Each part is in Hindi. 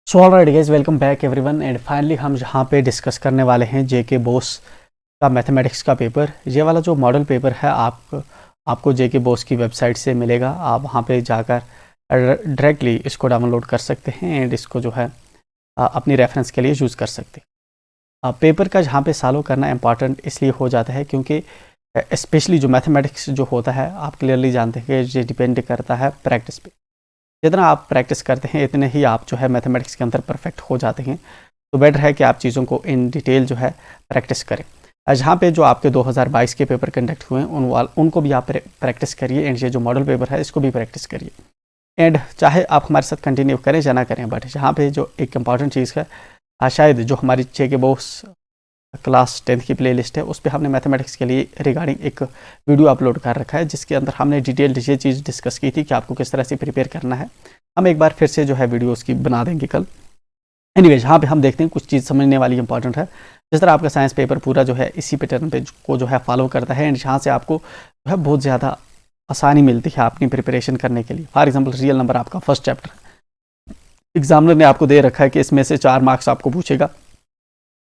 So alright guys, welcome back everyone. And finally हम यहाँ पे डिस्कस करने वाले हैं जेके बोस का मैथमेटिक्स का पेपर। ये वाला जो मॉडल पेपर है आपको जेके बोस की वेबसाइट से मिलेगा। आप वहाँ पे जाकर डायरेक्टली इसको डाउनलोड कर सकते हैं एंड इसको जो है अपनी रेफरेंस के लिए यूज़ कर सकते हैं। पेपर का यहाँ पे सॉल्व करना इंपॉर्टेंट इसलिए हो जाता है क्योंकि स्पेशली जो मैथमेटिक्स जो होता है, आप क्लियरली जानते हैं कि ये डिपेंड करता है प्रैक्टिस पे। जितना आप प्रैक्टिस करते हैं इतने ही आप जो है मैथमेटिक्स के अंदर परफेक्ट हो जाते हैं। तो बेटर है कि आप चीज़ों को इन डिटेल जो है प्रैक्टिस करें। जहाँ पे जो आपके 2022 के पेपर कंडक्ट हुए हैं उनको भी आप प्रैक्टिस करिए एंड ये जो मॉडल पेपर है इसको भी प्रैक्टिस करिए। एंड चाहे आप हमारे साथ कंटिन्यू करें या ना करें, बट यहाँ पे जो एक इम्पॉर्टेंट चीज़ है, शायद जो हमारी जेके बोस क्लास 10th की प्लेलिस्ट है उस पर हमने मैथमेटिक्स के लिए रिगार्डिंग एक वीडियो अपलोड कर रखा है, जिसके अंदर हमने डिटेल्ड ये चीज़ डिस्कस की थी कि आपको किस तरह से प्रिपेयर करना है। हम एक बार फिर से जो है वीडियो उसकी बना देंगे कल। एनीवेज, यहाँ पे हम देखते हैं कुछ चीज़ समझने वाली इंपॉर्टेंट है। जिस तरह आपका साइंस पेपर पूरा जो है इसी पैटर्न पे को जो है फॉलो करता है एंड यहाँ से आपको जो है बहुत ज़्यादा आसानी मिलती है अपनी प्रिपरेशन करने के लिए। फॉर एग्जाम्पल, रियल नंबर आपका फर्स्ट चैप्टर एग्जामिनर ने आपको दे रखा है कि इसमें से 4 मार्क्स आपको पूछेगा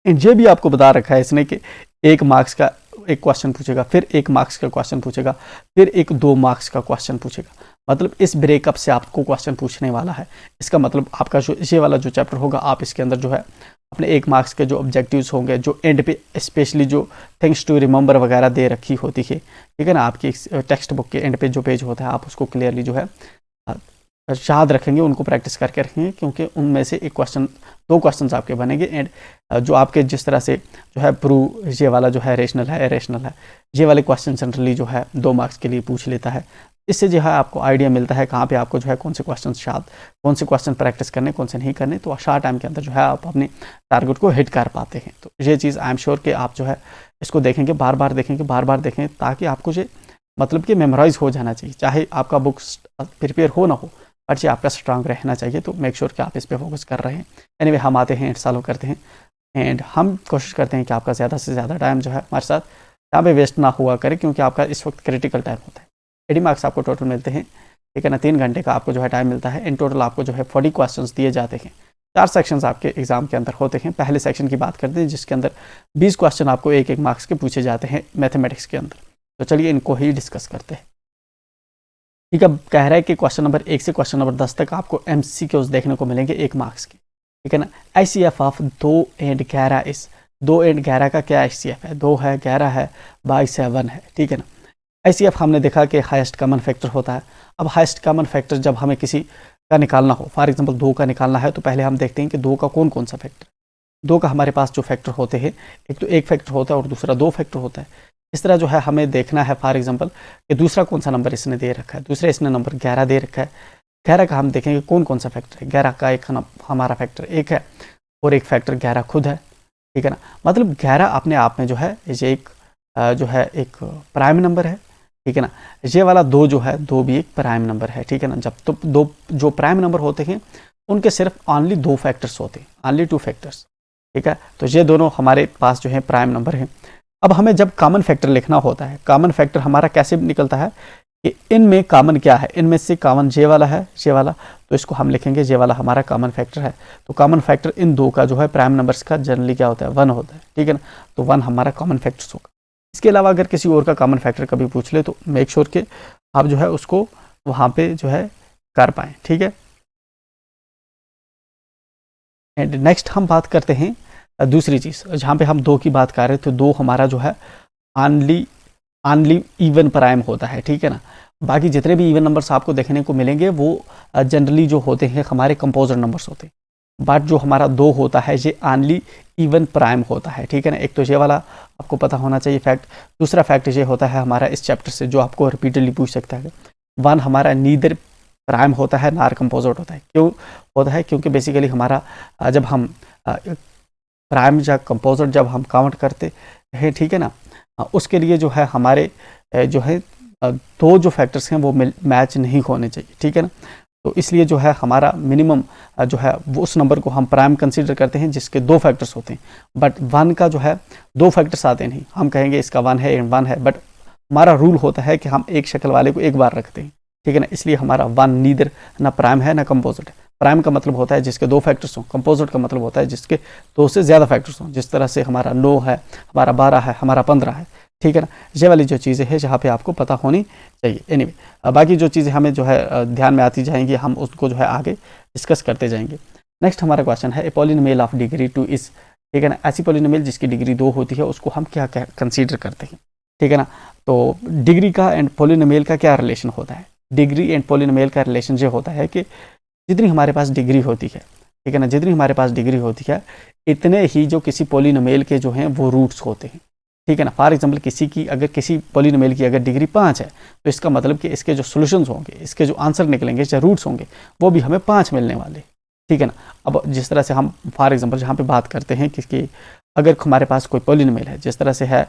एंड ये भी आपको बता रखा है इसने कि 1 मार्क्स का एक क्वेश्चन पूछेगा, फिर 1 मार्क्स का क्वेश्चन पूछेगा, फिर एक 2 मार्क्स का क्वेश्चन पूछेगा। मतलब इस ब्रेकअप से आपको क्वेश्चन पूछने वाला है। इसका मतलब आपका जो ये वाला जो चैप्टर होगा, आप इसके अंदर जो है अपने 1 मार्क्स के जो ऑब्जेक्टिव्स होंगे, जो एंड पे स्पेशली जो थिंग्स टू रिमेंबर वगैरह दे रखी होती है, ठीक है ना, आपकी टेक्स्ट बुक के एंड पे जो पेज होता है आप उसको क्लियरली जो है याद रखेंगे, उनको प्रैक्टिस करके रखेंगे, क्योंकि उनमें से एक क्वेश्चन 2 क्वेश्चन आपके बनेंगे एंड जो आपके जिस तरह से जो है प्रूव ये वाला जो है रेशनल है इरेशनल है, ये वाले क्वेश्चन जनरली जो है 2 मार्क्स के लिए पूछ लेता है। इससे जो है आपको आइडिया मिलता है कहाँ पे आपको जो है कौन से क्वेश्चन प्रैक्टिस करने, कौन से नहीं करने, तो शॉर्ट टाइम के अंदर जो है आप अपने टारगेट को हिट कर पाते हैं। तो ये चीज़ आई एम श्योर कि आप जो है इसको देखेंगे, बार बार देखेंगे ताकि आपको ये मतलब कि मेमोराइज हो जाना चाहिए। चाहे आपका बुक प्रिपेयर हो ना हो, बट ये आपका स्ट्रांग रहना चाहिए। तो मेक श्योर कि आप इस पर फोकस कर रहे हैं। एनीवे, हम आते हैं एंड सॉल्व करते हैं एंड हम कोशिश करते हैं कि आपका ज़्यादा से ज़्यादा टाइम जो है हमारे साथ यहाँ पे वेस्ट ना हुआ करे, क्योंकि आपका इस वक्त क्रिटिकल टाइम होता है। 80 मार्क्स आपको टोटल मिलते हैं, ठीक है ना, 3 घंटे का आपको जो है टाइम मिलता है। इन टोटल आपको जो है 40 क्वेश्चन दिए जाते हैं। 4 सेक्शंस आपके एग्जाम के अंदर होते हैं। पहले सेक्शन की बात करते हैं जिसके अंदर 20 क्वेश्चन आपको 1-1 मार्क्स के पूछे जाते हैं मैथमेटिक्स के अंदर। तो चलिए इनको ही डिस्कस करते हैं। ठीक है, कह रहा है कि क्वेश्चन नंबर 1 से क्वेश्चन नंबर 10 तक आपको MCQs देखने को मिलेंगे 1 मार्क्स के, ठीक है ना। ICF ऑफ 2 and 11 इस 2 and 11 का क्या ICF है? 2 है, 11 है, बाई 7 है, ठीक है ना। ICF हमने देखा कि हाईएस्ट कॉमन फैक्टर होता है। अब हाईएस्ट कॉमन फैक्टर जब हमें किसी का निकालना हो, फॉर एग्जाम्पल 2 का निकालना है, तो पहले हम देखते हैं कि 2 का कौन कौन सा फैक्टर। 2 का हमारे पास जो फैक्टर होते हैं, एक तो 1 फैक्टर होता है और दूसरा 2 फैक्टर होता है। इस तरह जो है हमें देखना है फॉर एग्जांपल कि दूसरा कौन सा नंबर इसने दे रखा है। दूसरा इसने नंबर 11 दे रखा है। 11 का हम देखेंगे कौन कौन सा फैक्टर है। 11 का एक हमारा फैक्टर 1 है और एक फैक्टर 11 खुद है, ठीक है ना। मतलब 11 अपने आप में जो है ये एक जो है एक प्राइम नंबर है, ठीक है ना। ये वाला 2 जो है 2 भी एक प्राइम नंबर है, ठीक है ना। जब तो 2 जो प्राइम नंबर होते हैं उनके सिर्फ ओनली 2 फैक्टर्स होते हैं, ओनली 2 फैक्टर्स, ठीक है। तो ये दोनों हमारे पास जो है प्राइम नंबर हैं। अब हमें जब कॉमन फैक्टर लिखना होता है, कॉमन फैक्टर हमारा कैसे निकलता है कि इनमें कॉमन क्या है, इनमें से कॉमन ये वाला है, ये वाला, तो इसको हम लिखेंगे ये वाला हमारा कॉमन फैक्टर है। तो कॉमन फैक्टर इन 2 का जो है प्राइम नंबर्स का जनरली क्या होता है, 1 होता है, ठीक है ना। तो 1 हमारा कॉमन फैक्टर होगा। इसके अलावा अगर किसी और का कॉमन फैक्टर कभी पूछ ले तो मेक श्योर कि आप जो है उसको वहाँ पे जो है कर पाएँ, ठीक है। एंड नेक्स्ट हम बात करते हैं दूसरी चीज़, जहाँ पे हम 2 की बात कर रहे थे। 2 हमारा जो है ऑनली इवन प्राइम होता है, ठीक है ना। बाकी जितने भी इवन नंबर्स आपको देखने को मिलेंगे वो जनरली जो होते हैं हमारे कंपोजर नंबर्स होते हैं। बट जो हमारा 2 होता है ये ऑनली इवन प्राइम होता है, ठीक है ना। एक तो ये वाला आपको पता होना चाहिए फैक्ट। दूसरा फैक्ट ये होता है हमारा इस चैप्टर से जो आपको रिपीटेडली पूछ सकता है। 1 हमारा नीदर प्राइम होता है नार कंपोजर होता है। क्यों होता है? क्योंकि बेसिकली हमारा जब हम प्राइम या कंपोजर जब हम काउंट करते हैं, ठीक है ना, उसके लिए जो है हमारे जो है 2 जो फैक्टर्स हैं वो मैच नहीं होने चाहिए, ठीक है ना। तो इसलिए जो है हमारा मिनिमम जो है वो उस नंबर को हम प्राइम कंसीडर करते हैं जिसके 2 फैक्टर्स होते हैं। बट 1 का जो है 2 फैक्टर्स आते नहीं, हम कहेंगे इसका 1 है एंड 1 है, बट हमारा रूल होता है कि हम एक शक्ल वाले को एक बार रखते हैं, ठीक है ना। इसलिए हमारा 1 नीदर ना प्राइम है ना कंपोजिट है। प्राइम का मतलब होता है जिसके 2 फैक्टर्स हों, कंपोजिट का मतलब होता है जिसके 2 से ज़्यादा फैक्टर्स हों, जिस तरह से हमारा 9 है, हमारा 12 है, हमारा 15 है, ठीक है ना। ये वाली जो चीज़ें हैं जहाँ पे आपको पता होनी चाहिए। एनीवे बाकी जो चीज़ें हमें जो है ध्यान में आती जाएंगी, हम उसको जो है आगे डिस्कस करते जाएंगे। नेक्स्ट हमारा क्वेश्चन है a polynomial of degree 2 is, ठीक है ना। ऐसी पॉलिनोमियल जिसकी डिग्री 2 होती है उसको हम क्या कंसीडर करते हैं, ठीक है ना। तो डिग्री का एंड पॉलिनोमियल का क्या रिलेशन होता है? डिग्री एंड पॉलिनोमियल का रिलेशन ये होता है कि जितनी हमारे पास डिग्री होती है, ठीक है ना, जितनी हमारे पास डिग्री होती है इतने ही जो किसी पॉलिनोमियल के जो हैं वो रूट्स होते हैं, ठीक है ना। फॉर एग्जांपल किसी पॉलिनोमियल की अगर डिग्री 5 है तो इसका मतलब कि इसके जो सॉल्यूशंस होंगे, इसके जो आंसर निकलेंगे, जो रूट्स होंगे, वो भी हमें 5 मिलने वाले, ठीक है ना। अब जिस तरह से हम फॉर एग्जांपल जहाँ पे बात करते हैं कि अगर हमारे पास कोई पॉलिनोमियल है, जिस तरह से है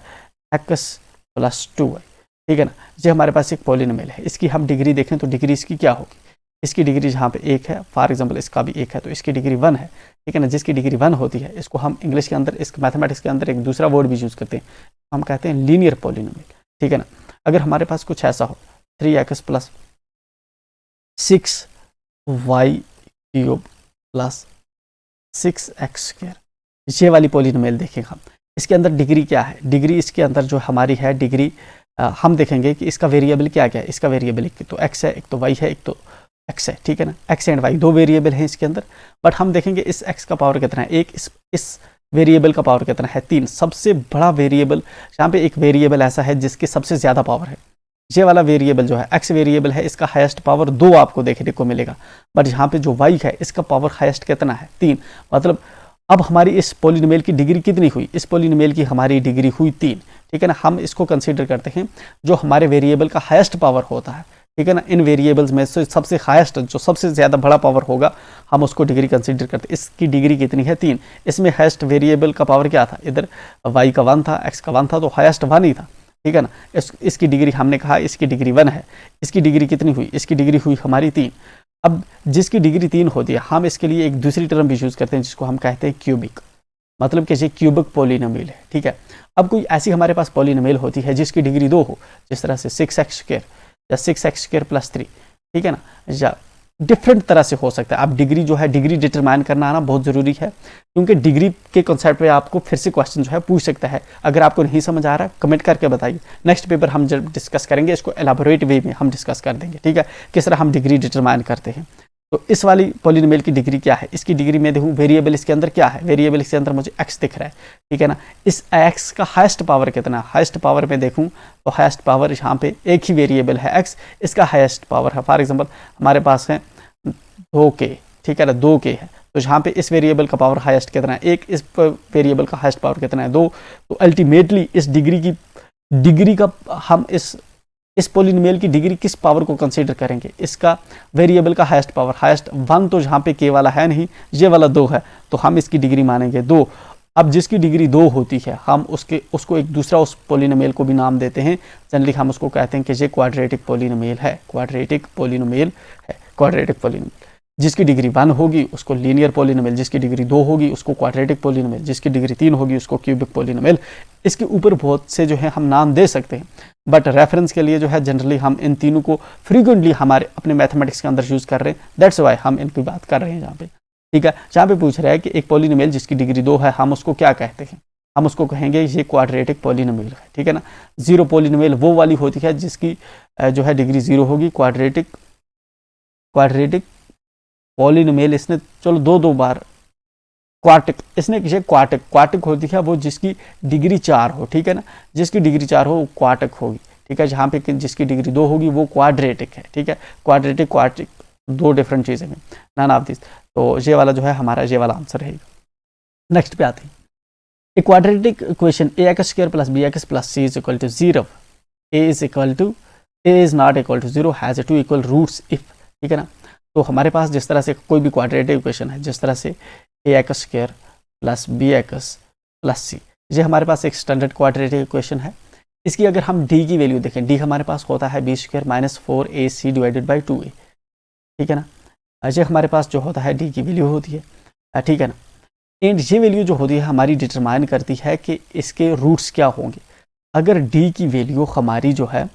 x + 2 है, ठीक है ना, ये हमारे पास एक पॉलिनोमियल है, इसकी हम डिग्री देखें तो डिग्री इसकी क्या होगी? इसकी डिग्री जहाँ पे 1 है, फॉर एग्जांपल इसका भी 1 है, तो इसकी डिग्री 1 है, ठीक है ना। जिसकी डिग्री 1 होती है इसको हम इंग्लिश के अंदर, इस मैथमेटिक्स के अंदर एक दूसरा वर्ड भी यूज़ करते हैं, हम कहते हैं लीनियर पॉलिनोमियल, ठीक है ना। अगर हमारे पास कुछ ऐसा हो 3x + 6y³ + 6x², ये वाली पॉलिनोमियल देखेंगे हम। इसके अंदर डिग्री क्या है? डिग्री इसके अंदर जो हमारी है डिग्री, हम देखेंगे कि इसका वेरिएबल क्या क्या है। इसका वेरिएबल एक तो x है, एक तो y है, एक तो x है, ठीक है ना। x एंड y 2 वेरिएबल हैं इसके अंदर, बट हम देखेंगे इस x का पावर कितना है, एक इस वेरिएबल का पावर कितना है, 3। सबसे बड़ा वेरिएबल, यहाँ पे एक वेरिएबल ऐसा है जिसकी सबसे ज़्यादा पावर है, ये वाला वेरिएबल जो है x वेरिएबल है, इसका हाईएस्ट पावर 2 आपको देखने को मिलेगा, बट यहाँ पे जो y है इसका पावर हाईएस्ट कितना है, 3। मतलब अब हमारी इस पॉलिनोमियल की डिग्री कितनी हुई? इस पॉलिनोमियल की हमारी डिग्री हुई 3, ठीक है ना। हम इसको कंसीडर करते हैं जो हमारे वेरिएबल का हाईएस्ट पावर होता है, ठीक है ना। इन वेरिएबल्स में से सबसे हाईएस्ट, जो सबसे ज़्यादा बड़ा पावर होगा, हम उसको डिग्री कंसीडर करते हैं। इसकी डिग्री कितनी है? 3। इसमें हाईएस्ट वेरिएबल का पावर क्या था? इधर y का 1 था, x का 1 था, तो हाईएस्ट 1 ही था, ठीक है ना। इसकी डिग्री हमने कहा इसकी डिग्री 1 है, इसकी डिग्री कितनी हुई? इसकी डिग्री हुई हमारी 3। अब जिसकी डिग्री 3 होती है, हम इसके लिए एक दूसरी टर्म भी यूज़ करते हैं जिसको हम कहते हैं क्यूबिक, मतलब कि ये क्यूबिक पॉलिनोमियल है, ठीक है। अब कोई ऐसी हमारे पास पॉलिनोमियल होती है जिसकी डिग्री 2 हो, जिस तरह से 6x² या 6x² + 3, ठीक है ना, या डिफरेंट तरह से हो सकता है। अब डिग्री जो है, डिग्री डिटरमाइन करना आना बहुत ज़रूरी है, क्योंकि डिग्री के कॉन्सेप्ट पे आपको फिर से क्वेश्चन जो है पूछ सकता है। अगर आपको नहीं समझ आ रहा है कमेंट करके बताइए, नेक्स्ट पेपर हम जब डिस्कस करेंगे इसको एलाबोरेट वे में हम डिस्कस कर देंगे, ठीक है, किस तरह हम डिग्री डिटरमाइन करते हैं। तो इस वाली पॉलिनोमियल की डिग्री क्या है? इसकी डिग्री में देखूँ वेरिएबल इसके अंदर क्या है, वेरिएबल इसके अंदर मुझे x दिख रहा है, ठीक है ना। इस x का हाईएस्ट पावर कितना है? हाईएस्ट पावर में देखूँ तो हाईएस्ट पावर यहाँ पे एक ही वेरिएबल है x, इसका हाईएस्ट पावर है, फॉर एग्जांपल हमारे पास है 2k, ठीक है ना, 2k है, तो यहाँ पे इस वेरिएबल का पावर हाईएस्ट कितना है? 1। इस वेरिएबल का हाईएस्ट पावर कितना है? 2। तो अल्टीमेटली इस डिग्री का हम इस पॉलिनोमियल की डिग्री किस पावर को कंसीडर करेंगे? इसका वेरिएबल का हाईएस्ट पावर, हाईएस्ट 1 तो यहाँ पे k वाला है नहीं, ये वाला 2 है, तो हम इसकी डिग्री मानेंगे 2। अब जिसकी डिग्री 2 होती है, हम उसको एक दूसरा उस पॉलिनोमियल को भी नाम देते हैं, जनरली हम उसको कहते हैं कि ये क्वाड्रेटिक पॉलिनोमियल है, क्वाड्रेटिक पॉलिनोमियल है, क्वाड्रेटिक पॉलिनोमियल। जिसकी डिग्री 1 होगी उसको लीनियर पॉलिनोमियल, जिसकी डिग्री 2 होगी उसको क्वाड्रेटिक पॉलिनोमियल, जिसकी डिग्री 3 होगी उसको क्यूबिक पॉलिनोमियल। इसके ऊपर बहुत से जो है हम नाम दे सकते हैं, बट रेफरेंस के लिए जो है जनरली हम इन तीनों को फ्रीक्वेंटली हमारे अपने मैथमेटिक्स के अंदर यूज़ कर रहे हैं, दैट्स वाई हम इनकी बात कर रहे हैं यहाँ पे, ठीक है। जहाँ पे पूछ रहा है कि एक पॉलिनोमियल जिसकी डिग्री 2 है, हम उसको क्या कहते हैं? हम उसको कहेंगे ये क्वाड्रेटिक पॉलिनोमियल है, ठीक है ना। 0 पॉलिनोमियल वो वाली होती है जिसकी जो है डिग्री 0 होगी। क्वाड्रेटिक पॉलिनोमियल, इसने चलो दो बार क्वार्टिक, इसने किसी क्वार्टिक होती है वो जिसकी डिग्री 4 हो, ठीक है ना, जिसकी डिग्री 4 हो वो क्वार्टिक होगी, ठीक है। जहाँ पे जिसकी डिग्री 2 होगी वो क्वाड्रेटिक है, ठीक है। क्वार्टिक 2 डिफरेंट चीज़ें हैं, नन ऑफ दिस। तो ये वाला जो है हमारा ये वाला आंसर रहेगा। नेक्स्ट पे आते हैं, a quadratic equation ax² + bx + c = 0, a is not equal to 0 has 2 equal roots if, ठीक है ना। तो हमारे पास जिस तरह से कोई भी क्वाड्रेटिक इक्वेशन है, जिस तरह से ax² + bx + c, ये हमारे पास एक स्टैंडर्ड क्वाड्रेटिक इक्वेशन है। इसकी अगर हम d की वैल्यू देखें, d हमारे पास होता है b² - 4ac / 2a, ठीक है ना। ये हमारे पास जो होता है d की वैल्यू होती है, ठीक है ना। एंड ये वैल्यू जो होती है हमारी डिटरमाइन करती है कि इसके रूट्स क्या होंगे। अगर d की वैल्यू हमारी जो है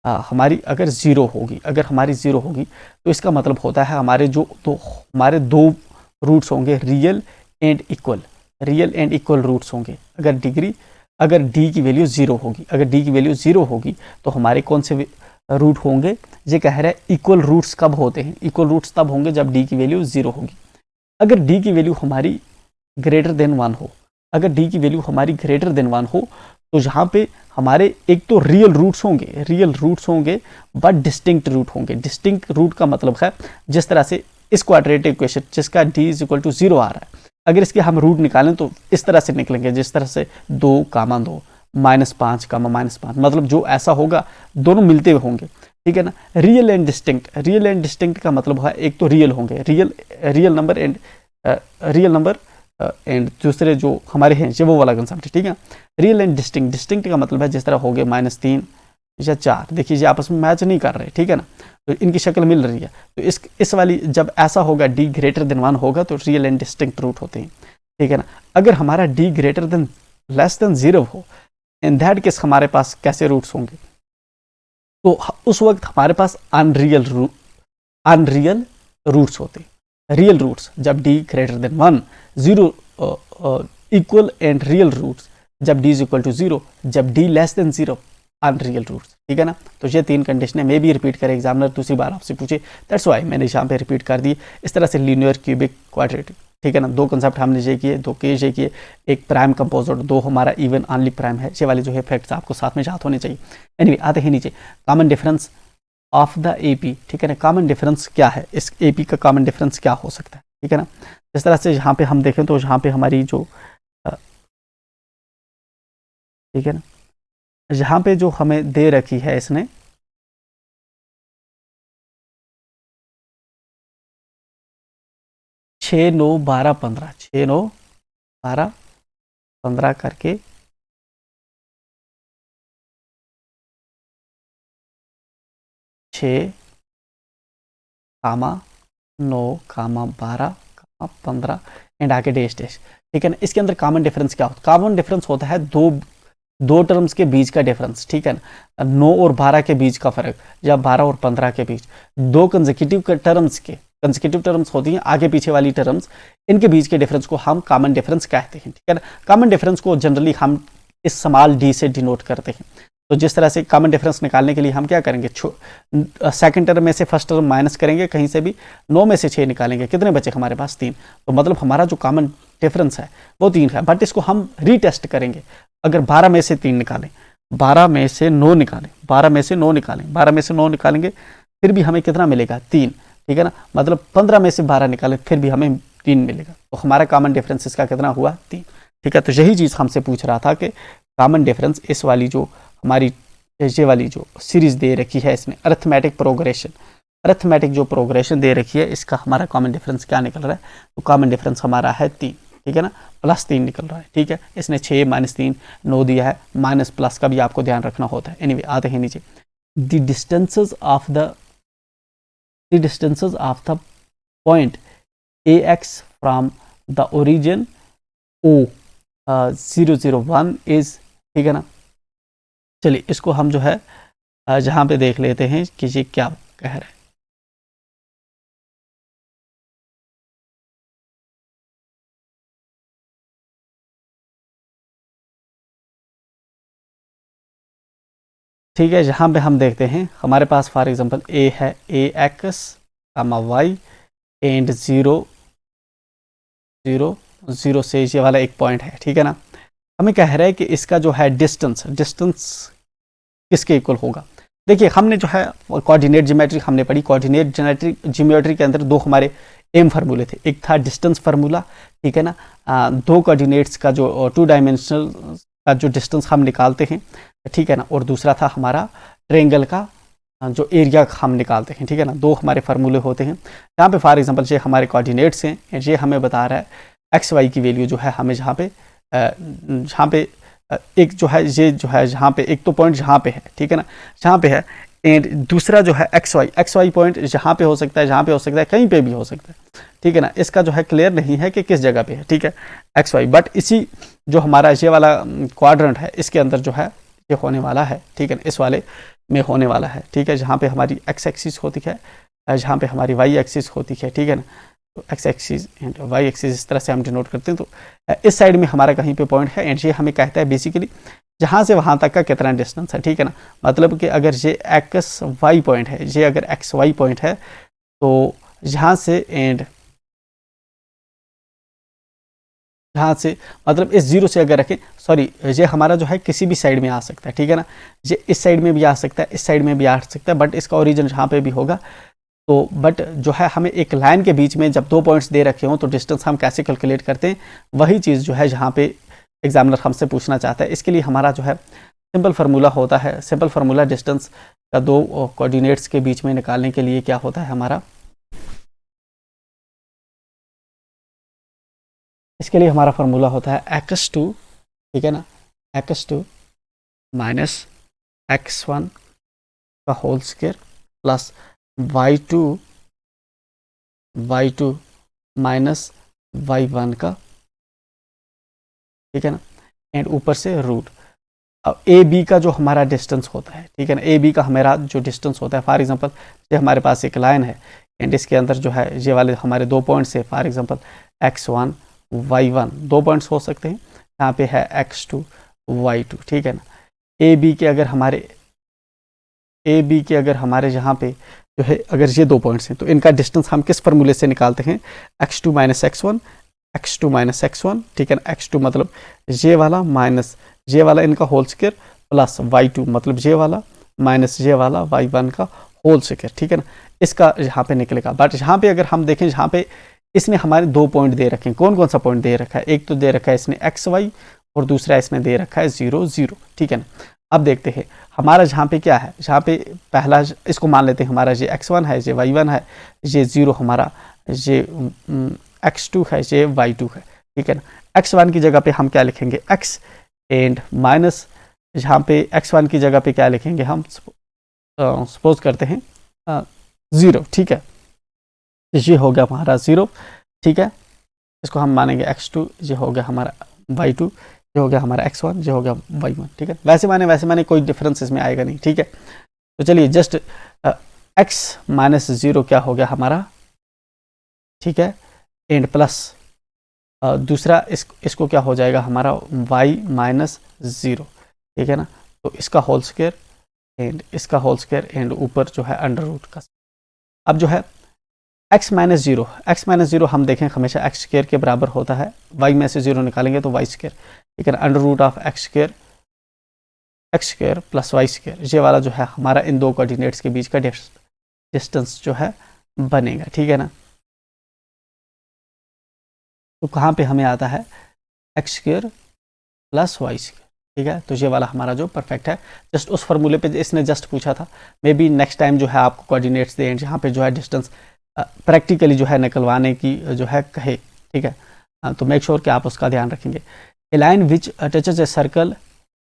हमारी अगर ज़ीरो होगी, अगर हमारी ज़ीरो होगी तो इसका मतलब होता है हमारे दो रूट्स होंगे real and equal, real and equal roots होंगे। अगर डी की वैल्यू ज़ीरो होगी, अगर डी की वैल्यू ज़ीरो होगी तो हमारे कौन से रूट होंगे? ये कह रहा है इक्वल रूट्स कब होते हैं? इक्वल रूट्स तब होंगे जब डी की वैल्यू ज़ीरो होगी। अगर डी की वैल्यू हमारी ग्रेटर देन वन हो, अगर डी की वैल्यू हमारी ग्रेटर देन वन हो तो यहाँ पे हमारे एक तो रियल रूट्स होंगे बट डिस्टिंक्ट रूट होंगे। डिस्टिंक्ट रूट का मतलब है जिस तरह से इस क्वाड्रेटिक इक्वेशन जिसका डी इज इक्वल टू 0 आ रहा है, अगर इसके हम रूट निकालें तो इस तरह से निकलेंगे, जिस तरह से 2, 2 -5, -5, मतलब जो ऐसा होगा दोनों मिलते हुए होंगे, ठीक है ना। रियल एंड डिस्टिंक्ट का मतलब है एक तो रियल होंगे, रियल नंबर एंड दूसरे जो हमारे हैं ये वो वाला कंसेप्ट है, ठीक है। रियल एंड डिस्टिंक्ट का मतलब है जिस तरह हो गए -3 या 4, देखिए ये आपस में मैच नहीं कर रहे, ठीक है ना, तो इनकी शक्ल मिल रही है। तो इस वाली जब ऐसा होगा डी ग्रेटर देन 1 होगा तो रियल एंड डिस्टिंक्ट रूट होते हैं, ठीक है ना। अगर हमारा D greater than less than 0 हो, इन दैट केस हमारे पास कैसे रूट्स होंगे? तो उस वक्त हमारे पास अनरियल रूट्स होते हैं। रियल रूट्स जब D greater than 1, 0 equal and real roots जब डी इज इक्वल टू 0, जब D less than 0 unreal roots, ठीक है ना। तो ये 3 कंडीशन है, मे भी रिपीट करे एग्जामिनर दूसरी बार आपसे पूछे, दैट्स वाई मैंने यहाँ पे रिपीट कर दी। इस तरह से लीनियर, क्यूबिक, क्वाड्रेटिक, ठीक है ना, 2 कंसेप्ट हमने ये किए, 2 केस ये किए, एक प्राइम कंपोजिट, 2 हमारा इवन ऑनली प्राइम है, ये वाले जो है फैक्ट्स आपको साथ में याद होने चाहिए। एनीवे आते हैं नीचे, common difference of the AP, ठीक है ना। कॉमन डिफरेंस क्या है, इस एपी का कॉमन डिफरेंस क्या हो सकता है, ठीक है ना। इस तरह से यहाँ पे हम देखें तो यहाँ पे हमारी जो ठीक है ना, यहाँ पे जो हमें दे रखी है इसने 6, 9, 12, 15, 6, 9, 12, 15 करके 6, 9, 12, 15 एंड आगे डैश, ठीक है ना। इसके अंदर कॉमन डिफरेंस क्या होता है? कॉमन डिफरेंस होता है दो टर्म्स के बीच का डिफरेंस, ठीक है ना। 9 और 12 के बीच का फर्क या 12 और 15 के बीच, 2 कंसेक्यूटिव टर्म्स होती हैं आगे पीछे वाली टर्म्स, इनके बीच के डिफरेंस को हम कॉमन डिफरेंस कहते हैं, ठीक है ना। कॉमन डिफरेंस को जनरली हम इस स्मॉल डी से डिनोट करते हैं। तो जिस तरह से कॉमन डिफरेंस निकालने के लिए हम क्या करेंगे, सेकंड टर्म में से फर्स्ट टर्म माइनस करेंगे, कहीं से भी 9 में से 6 निकालेंगे, कितने बचे हमारे पास? 3। तो मतलब हमारा जो कॉमन डिफरेंस है वो 3 है, बट इसको हम रीटेस्ट करेंगे। अगर 12 में से 3 निकालें, 12 में से 9 निकालें, 12 में से 9 निकालें, 12 में से 9 निकालेंगे फिर भी हमें कितना मिलेगा? 3, ठीक है ना। मतलब 15 में से 12 निकालें फिर भी हमें 3 मिलेगा, तो हमारा कॉमन डिफरेंस इसका कितना हुआ? 3, ठीक है। तो यही चीज़ हमसे पूछ रहा था कि कॉमन डिफरेंस इस वाली जो हमारी ये वाली जो सीरीज दे रखी है इसमें अरिथमेटिक जो प्रोग्रेशन दे रखी है, इसका हमारा कॉमन डिफरेंस क्या निकल रहा है? तो कॉमन डिफरेंस हमारा है 3, ठीक है ना, +3 निकल रहा है, ठीक है। इसने 6 - 3 9 दिया है, माइनस प्लस का भी आपको ध्यान रखना होता है। एनीवे आते हैं नीचे, the distances of the point AX from the origin O001 is, ठीक है ना। चलिए इसको हम जो है जहाँ पे देख लेते हैं कि ये क्या कह रहा है। ठीक है, यहाँ पे हम देखते हैं हमारे पास फॉर एग्जांपल A है, AX, Y एंड 0, 0, 0 से ये वाला एक पॉइंट है, ठीक है ना। हमें कह रहा है कि इसका जो है डिस्टेंस किसके इक्वल होगा। देखिए हमने जो है कोऑर्डिनेट ज्योमेट्री हमने पढ़ी, कोऑर्डिनेट ज्योमेट्री के अंदर 2 हमारे एम फार्मूले थे, एक था डिस्टेंस फार्मूला, ठीक है ना, 2 कोऑर्डिनेट्स का जो 2 डायमेंशनल का जो डिस्टेंस हम निकालते हैं, ठीक है ना, और दूसरा था हमारा ट्रायंगल का जो एरिया हम निकालते हैं, ठीक है ना। 2 हमारे फार्मूले होते हैं। यहाँ पे फॉर एग्जांपल ये हमारे कोऑर्डिनेट्स हैं, ये हमें बता रहा है XY की वैल्यू जो है हमें जहाँ पे एक जो है ये जो है जहाँ पे एक तो पॉइंट जहाँ पे है, ठीक है ना, जहाँ पे है, एंड दूसरा जो है XY पॉइंट जहाँ पे हो सकता है, जहाँ पे हो सकता है, कहीं पे भी हो सकता है, ठीक है ना। इसका जो है क्लियर नहीं है कि किस जगह पे है, ठीक है, XY, बट इसी जो हमारा ये वाला क्वाड्रेंट है इसके अंदर जो है ये होने वाला है, ठीक है ना, इस वाले में होने वाला है, ठीक है, जहाँ पे हमारी एक्स एक्सिस होती है, जहाँ पे हमारी वाई एक्सिस होती है, ठीक है ना। तो x axis and y axis इस तरह से हम डिनोट करते हैं। तो इस साइड में हमारा कहीं पे पॉइंट है एंड ये हमें कहता है बेसिकली जहाँ से वहाँ तक का कितना डिस्टेंस है, ठीक है ना। मतलब कि अगर ये एक्स वाई पॉइंट है, ये अगर एक्स वाई पॉइंट है, तो यहाँ से एंड यहाँ से मतलब इस जीरो से अगर रखें, सॉरी, ये हमारा जो है किसी भी साइड में आ सकता है, ठीक है ना। ये इस साइड में भी आ सकता है, इस साइड में भी आ सकता है, बट इसका ओरिजिन जहाँ पे भी होगा। तो बट जो है हमें एक लाइन के बीच में जब दो पॉइंट्स दे रखे हों तो डिस्टेंस हम कैसे कैलकुलेट करते हैं, वही चीज़ जो है यहाँ पे एग्जामिनर हमसे पूछना चाहता है। इसके लिए हमारा जो है सिंपल फार्मूला होता है, सिंपल फार्मूला डिस्टेंस का दो कोऑर्डिनेट्स के बीच में निकालने के लिए क्या होता है हमारा, इसके लिए हमारा फार्मूला होता है x2, ठीक है ना, x2 माइनस x1 का whole square plus y2 minus y1 का, ठीक है ना, एंड ऊपर से रूट। अब ए बी का जो हमारा डिस्टेंस होता है, ठीक है ना, ए बी का हमारा जो डिस्टेंस होता है, फॉर एग्जांपल ये हमारे पास एक लाइन है एंड इसके अंदर जो है ये वाले हमारे दो पॉइंट्स है, फॉर एग्जांपल x1 y1 दो पॉइंट्स हो सकते हैं, यहाँ पे है x2 y2, ठीक है ना। ए बी के अगर यहाँ पे जो है अगर ये दो पॉइंट्स हैं तो इनका डिस्टेंस हम किस फार्मूले से निकालते हैं, x2 माइनस x1, ठीक है ना। x2 मतलब ये वाला माइनस ये वाला इनका होल स्क्वायर प्लस y2 मतलब ये वाला माइनस ये वाला y1 का होल स्क्वायर, ठीक है ना। इसका यहाँ पे निकलेगा। बट यहाँ पे अगर हम देखें, यहाँ पे इसने हमारे दो पॉइंट दे रखे हैं, कौन कौन सा पॉइंट दे रखा है, एक तो दे रखा है इसने एक्स वाई और दूसरा इसने दे रखा है 0 0, ठीक है ना। अब देखते हैं हमारा जहाँ पे क्या है, जहाँ पे पहला इसको मान लेते हैं हमारा ये x1 है, ये y1 है, ये 0 हमारा ये x2 है, ये y2 है, ठीक है ना। x1 की जगह पे हम क्या लिखेंगे x एंड माइनस यहाँ पे x1 की जगह पे क्या लिखेंगे हम, सपोज करते हैं 0, ठीक है। ये हो गया हमारा 0, ठीक है, इसको हम मानेंगे x2, ये हो गया हमारा y2, ये हो गया हमारा x1, ये हो गया y1, ठीक है। वैसे माने कोई डिफरेंस इसमें आएगा नहीं, ठीक है। तो चलिए जस्ट x माइनस 0 क्या हो गया हमारा, ठीक है, एंड प्लस दूसरा इसको क्या हो जाएगा हमारा y माइनस 0, ठीक है ना। तो इसका होल स्क्वायर एंड इसका होल स्क्वायर एंड ऊपर जो है अंडर रूट का। अब जो है x माइनस जीरो हम देखें हमेशा एक्स स्क्वायर के बराबर होता है, y में से 0 निकालेंगे तो y स्क्वायर, ठीक है ना, under root of x square plus y square, ये वाला जो है हमारा इन दो कोऑर्डिनेट्स के बीच का डिस्टेंस जो है बनेगा, ठीक है ना। तो कहाँ पे हमें आता है x square plus y square, ठीक है। तो ये वाला हमारा जो परफेक्ट है, जस्ट उस फार्मूले पे इसने जस्ट पूछा था, मे बी नेक्स्ट टाइम जो है आपको कोऑर्डिनेट्स दें जहाँ पे जो है डिस्टेंस प्रैक्टिकली जो है निकलवाने की जो है कहे, ठीक है। तो मेक श्योर कि आप उसका ध्यान रखेंगे। A line which touches a circle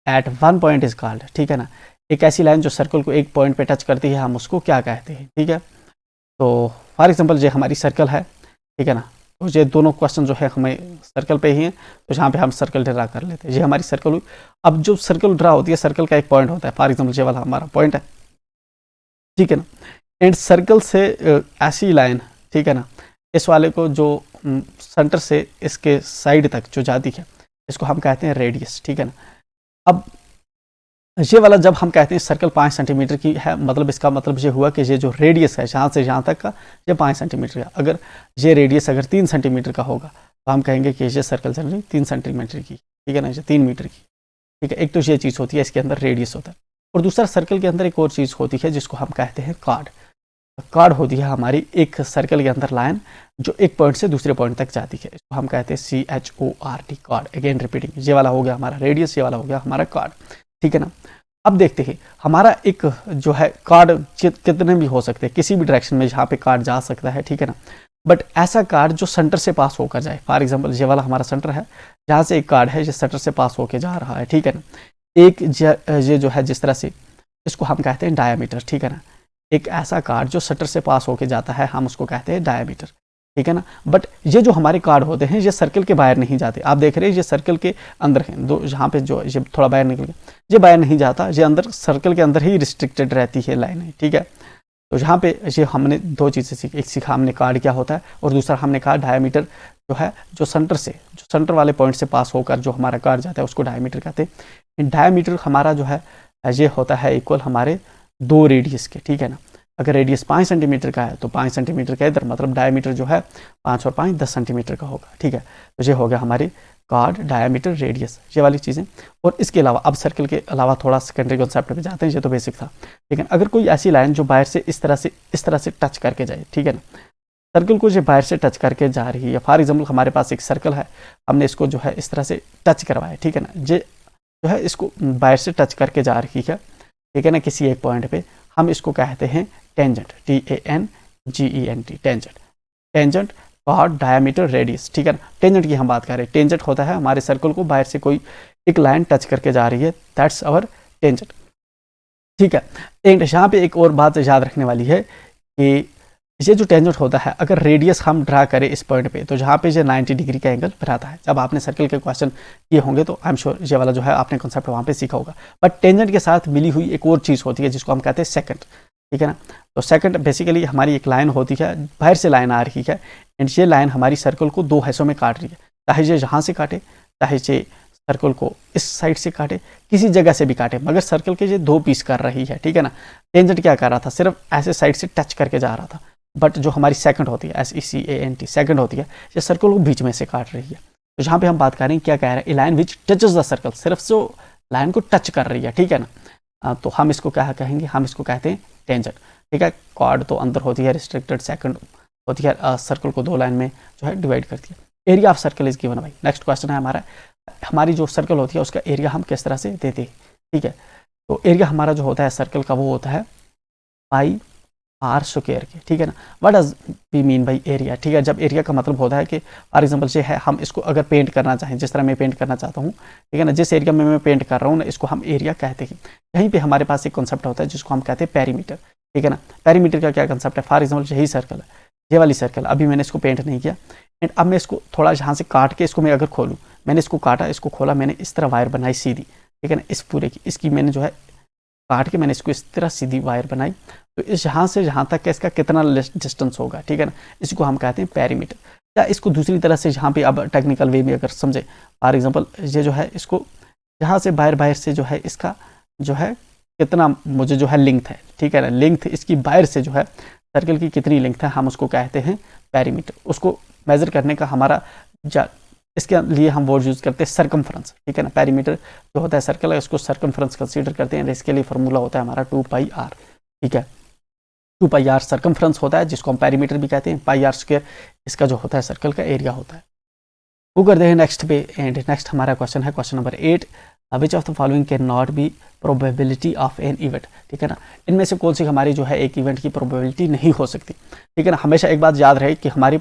at one point is called, ठीक है ना। एक ऐसी लाइन जो सर्कल को एक पॉइंट पे टच करती है हम उसको क्या कहते हैं, ठीक है। तो फॉर एग्जांपल ये हमारी सर्कल है, ठीक है ना। तो ये दोनों क्वेश्चन जो है हमें सर्कल पे ही हैं, तो यहाँ पे हम सर्कल ड्रा कर लेते हैं। ये हमारी सर्कल हुई। अब जो सर्कल ड्रा होती है, सर्कल का एक पॉइंट होता है, फॉर एग्जाम्पल ये वाला हमारा पॉइंट है, ठीक है ना। एंड सर्कल से ऐसी लाइन, ठीक है ना, इस वाले को जो सेंटर से इसके साइड तक जो जाती है इसको हम कहते हैं रेडियस, ठीक है ना। अब ये वाला जब हम कहते हैं सर्कल 5 सेंटीमीटर की है, मतलब इसका मतलब ये हुआ कि ये जो रेडियस है यहाँ से यहाँ तक का ये 5 सेंटीमीटर है। अगर ये रेडियस अगर 3 सेंटीमीटर का होगा तो हम कहेंगे कि ये सर्कल चल रही 3 सेंटीमीटर की, ठीक है ना, ये 3 मीटर की, ठीक है। एक तो ये चीज़ होती है, इसके अंदर रेडियस होता है, और दूसरा सर्कल के अंदर एक और चीज़ होती है जिसको हम कहते हैं कार्ड होती है हमारी एक सर्कल के अंदर लाइन जो एक पॉइंट से दूसरे पॉइंट तक जाती है, इसको हम कहते हैं CHORD, कार्ड। अगेन रिपीटिंग, ये वाला हो गया हमारा रेडियस, ये वाला हो गया हमारा कार्ड, ठीक है ना। अब देखते हैं हमारा एक जो है कार्ड कितने भी हो सकते हैं, किसी भी डायरेक्शन में जहाँ पे कार्ड जा सकता है, ठीक है ना। बट ऐसा कार्ड जो सेंटर से पास होकर जाए, फॉर एग्जाम्पल ये वाला हमारा सेंटर है, जहाँ से एक कार्ड है ये सेंटर से पास होकर जा रहा है, ठीक है ना। एक ये जो है जिस तरह से इसको हम कहते हैं डायामीटर, ठीक है ना। एक ऐसा कार्ड जो सेंटर से पास होकर जाता है हम उसको कहते हैं डायामीटर, ठीक है ना। बट ये जो हमारे कार्ड होते हैं ये सर्कल के बाहर नहीं जाते। आप देख रहे हैं ये सर्कल के अंदर हैं, दो जहाँ पे जो ये थोड़ा बाहर निकल गया, ये बाहर नहीं जाता, ये अंदर सर्कल के अंदर ही रिस्ट्रिक्टेड रहती है लाइन है, ठीक है। तो यहाँ पे ये हमने दो चीज़ें सीखी, एक सीखा हमने कार्ड क्या होता है, और दूसरा हमने कहा डायमीटर जो है जो सेंटर वाले पॉइंट से पास होकर जो हमारा कार्ड जाता है उसको डायमीटर कहते हैं। डायमीटर हमारा जो है ये होता है इक्वल हमारे 2 रेडियस के, ठीक है ना। अगर रेडियस 5 सेंटीमीटर का है तो 5 सेंटीमीटर का इधर, मतलब डायमीटर जो है 5 और 5 10 सेंटीमीटर का होगा, ठीक है। तो ये हो गया हमारी कार्ड, डायमीटर, रेडियस, ये वाली चीज़ें। और इसके अलावा अब सर्कल के अलावा थोड़ा सेकेंडरी कॉन्सेप्ट पे जाते हैं, ये तो बेसिक था, लेकिन अगर कोई ऐसी लाइन जो बाहर से इस तरह से टच करके जाए, ठीक है ना, सर्कल को जो बाहर से टच करके जा रही है, फॉर एग्जाम्पल हमारे पास एक सर्कल है, हमने इसको जो है इस तरह से टच करवाया, ठीक है ना, ये जो है इसको बाहर से टच करके जा रही है, ठीक है ना, किसी एक पॉइंट पे, हम इसको कहते हैं tangent, TANGENT, tangent, card, diameter, radius, ठीक है ना। टेंजेंट की हम बात कर रहे हैं, टेंजेंट होता है हमारे सर्कल को बाहर से कोई एक लाइन टच करके जा रही है, दैट्स आवर टेंजेंट, ठीक है। एंड यहाँ पे एक और बात याद रखने वाली है कि ये जो टेंजेंट होता है, अगर रेडियस हम ड्रा करें इस पॉइंट पे, तो जहाँ पे ये 90 डिग्री का एंगल बनाता है। जब आपने सर्कल के क्वेश्चन किए होंगे तो आई एम श्योर ये वाला जो है आपने कॉन्सेप्ट वहाँ पे सीखा होगा। बट टेंजेंट के साथ मिली हुई एक और चीज़ होती है जिसको हम कहते हैं सेकंड, ठीक है ना। तो सेकंड बेसिकली हमारी एक लाइन होती है, बाहर से लाइन आ रही है, एंड ये लाइन हमारी सर्कल को 2 हिस्सों में काट रही है, चाहे ये यहाँ से काटे, चाहे ये सर्कल को इस साइड से काटे, किसी जगह से भी काटे, मगर सर्कल के ये 2 पीस कर रही है, ठीक है ना। टेंजेंट क्या कर रहा था, सिर्फ ऐसे साइड से टच करके जा रहा था, बट जो हमारी सेकंड होती है, SECANT, सेकंड होती है, ये सर्कल को बीच में से काट रही है। तो यहाँ पे हम बात कर रहे हैं, क्या कह रहे हैं, a line which touches the circle, सिर्फ जो लाइन को टच कर रही है, ठीक है ना। तो हम इसको क्या कहेंगे, हम इसको कहते हैं टेंजेंट, ठीक है। कार्ड तो अंदर होती है रिस्ट्रिक्टेड, सेकंड होती है सर्कल को 2 लाइन में जो है डिवाइड करती है। Area of circle is given भाई। नेक्स्ट क्वेश्चन है हमारा, हमारी जो सर्कल होती है उसका एरिया हम किस तरह से देते हैं, ठीक है। तो एरिया हमारा जो होता है सर्कल का वो होता है पाई आर स्क्वायर के, ठीक है ना। What does we mean by area, ठीक है। जब एरिया का मतलब होता है कि फॉर एग्जाम्पल से है, हम इसको अगर पेंट करना चाहें, जिस तरह मैं पेंट करना चाहता हूँ, ठीक है ना, जिस एरिया में मैं पेंट कर रहा हूँ ना, इसको हम एरिया कहते हैं। यहीं पे हमारे पास एक कॉन्सेप्ट होता है जिसको हम कहते हैं पेरीमीटर, ठीक है ना। पेरीमीटर का क्या कॉन्सेप्ट है, फॉर एग्जाम्पल यही सर्कल है, ये वाली सर्कल, अभी मैंने इसको पेंट नहीं किया, एंड अब मैं इसको थोड़ा यहाँ से काट के इसको मैं अगर खोलूँ, मैंने इसको काटा, इसको खोला, मैंने इस तरह वायर बनाई सीधी, ठीक है ना, इस पूरे की, इसकी मैंने जो है काट के मैंने इसको इस तरह सीधी वायर बनाई, तो इस यहाँ से यहाँ तक का इसका कितना डिस्टेंस होगा, ठीक है ना, इसको हम कहते हैं पेरीमीटर। या इसको दूसरी तरह से यहाँ पे अब टेक्निकल वे में अगर समझे, फॉर एग्जांपल ये जो है इसको यहाँ से बाहर से जो है इसका जो है कितना मुझे जो है लेंथ है, ठीक है ना, लेंथ इसकी बाहर से जो है सर्कल की कितनी लेंथ है, हम उसको कहते हैं पेरीमीटर। उसको मेजर करने का हमारा इसके लिए हम वर्ड यूज करते हैं सर्कमफ्रेंस, ठीक है ना। पेरीमीटर जो होता है सर्कल है, उसको सर्कमफ्रेंस कंसीडर करते हैं, इसके लिए फॉर्मूला होता है हमारा 2πr, ठीक है। 2πr सर्कमफ्रेंस होता है जिसको हम पेरीमीटर भी कहते हैं, πr स्क्वायर इसका जो होता है सर्कल का एरिया होता है। वो करते हैं नेक्स्ट पे, एंड नेक्स्ट हमारा क्वेश्चन है question number 8, which of the following can not be probability of an event, ठीक है ना। इनमें से कौन सी हमारी जो है एक इवेंट की प्रोबेबिलिटी नहीं हो सकती, ठीक है ना। हमेशा एक बात याद रहे कि हमारी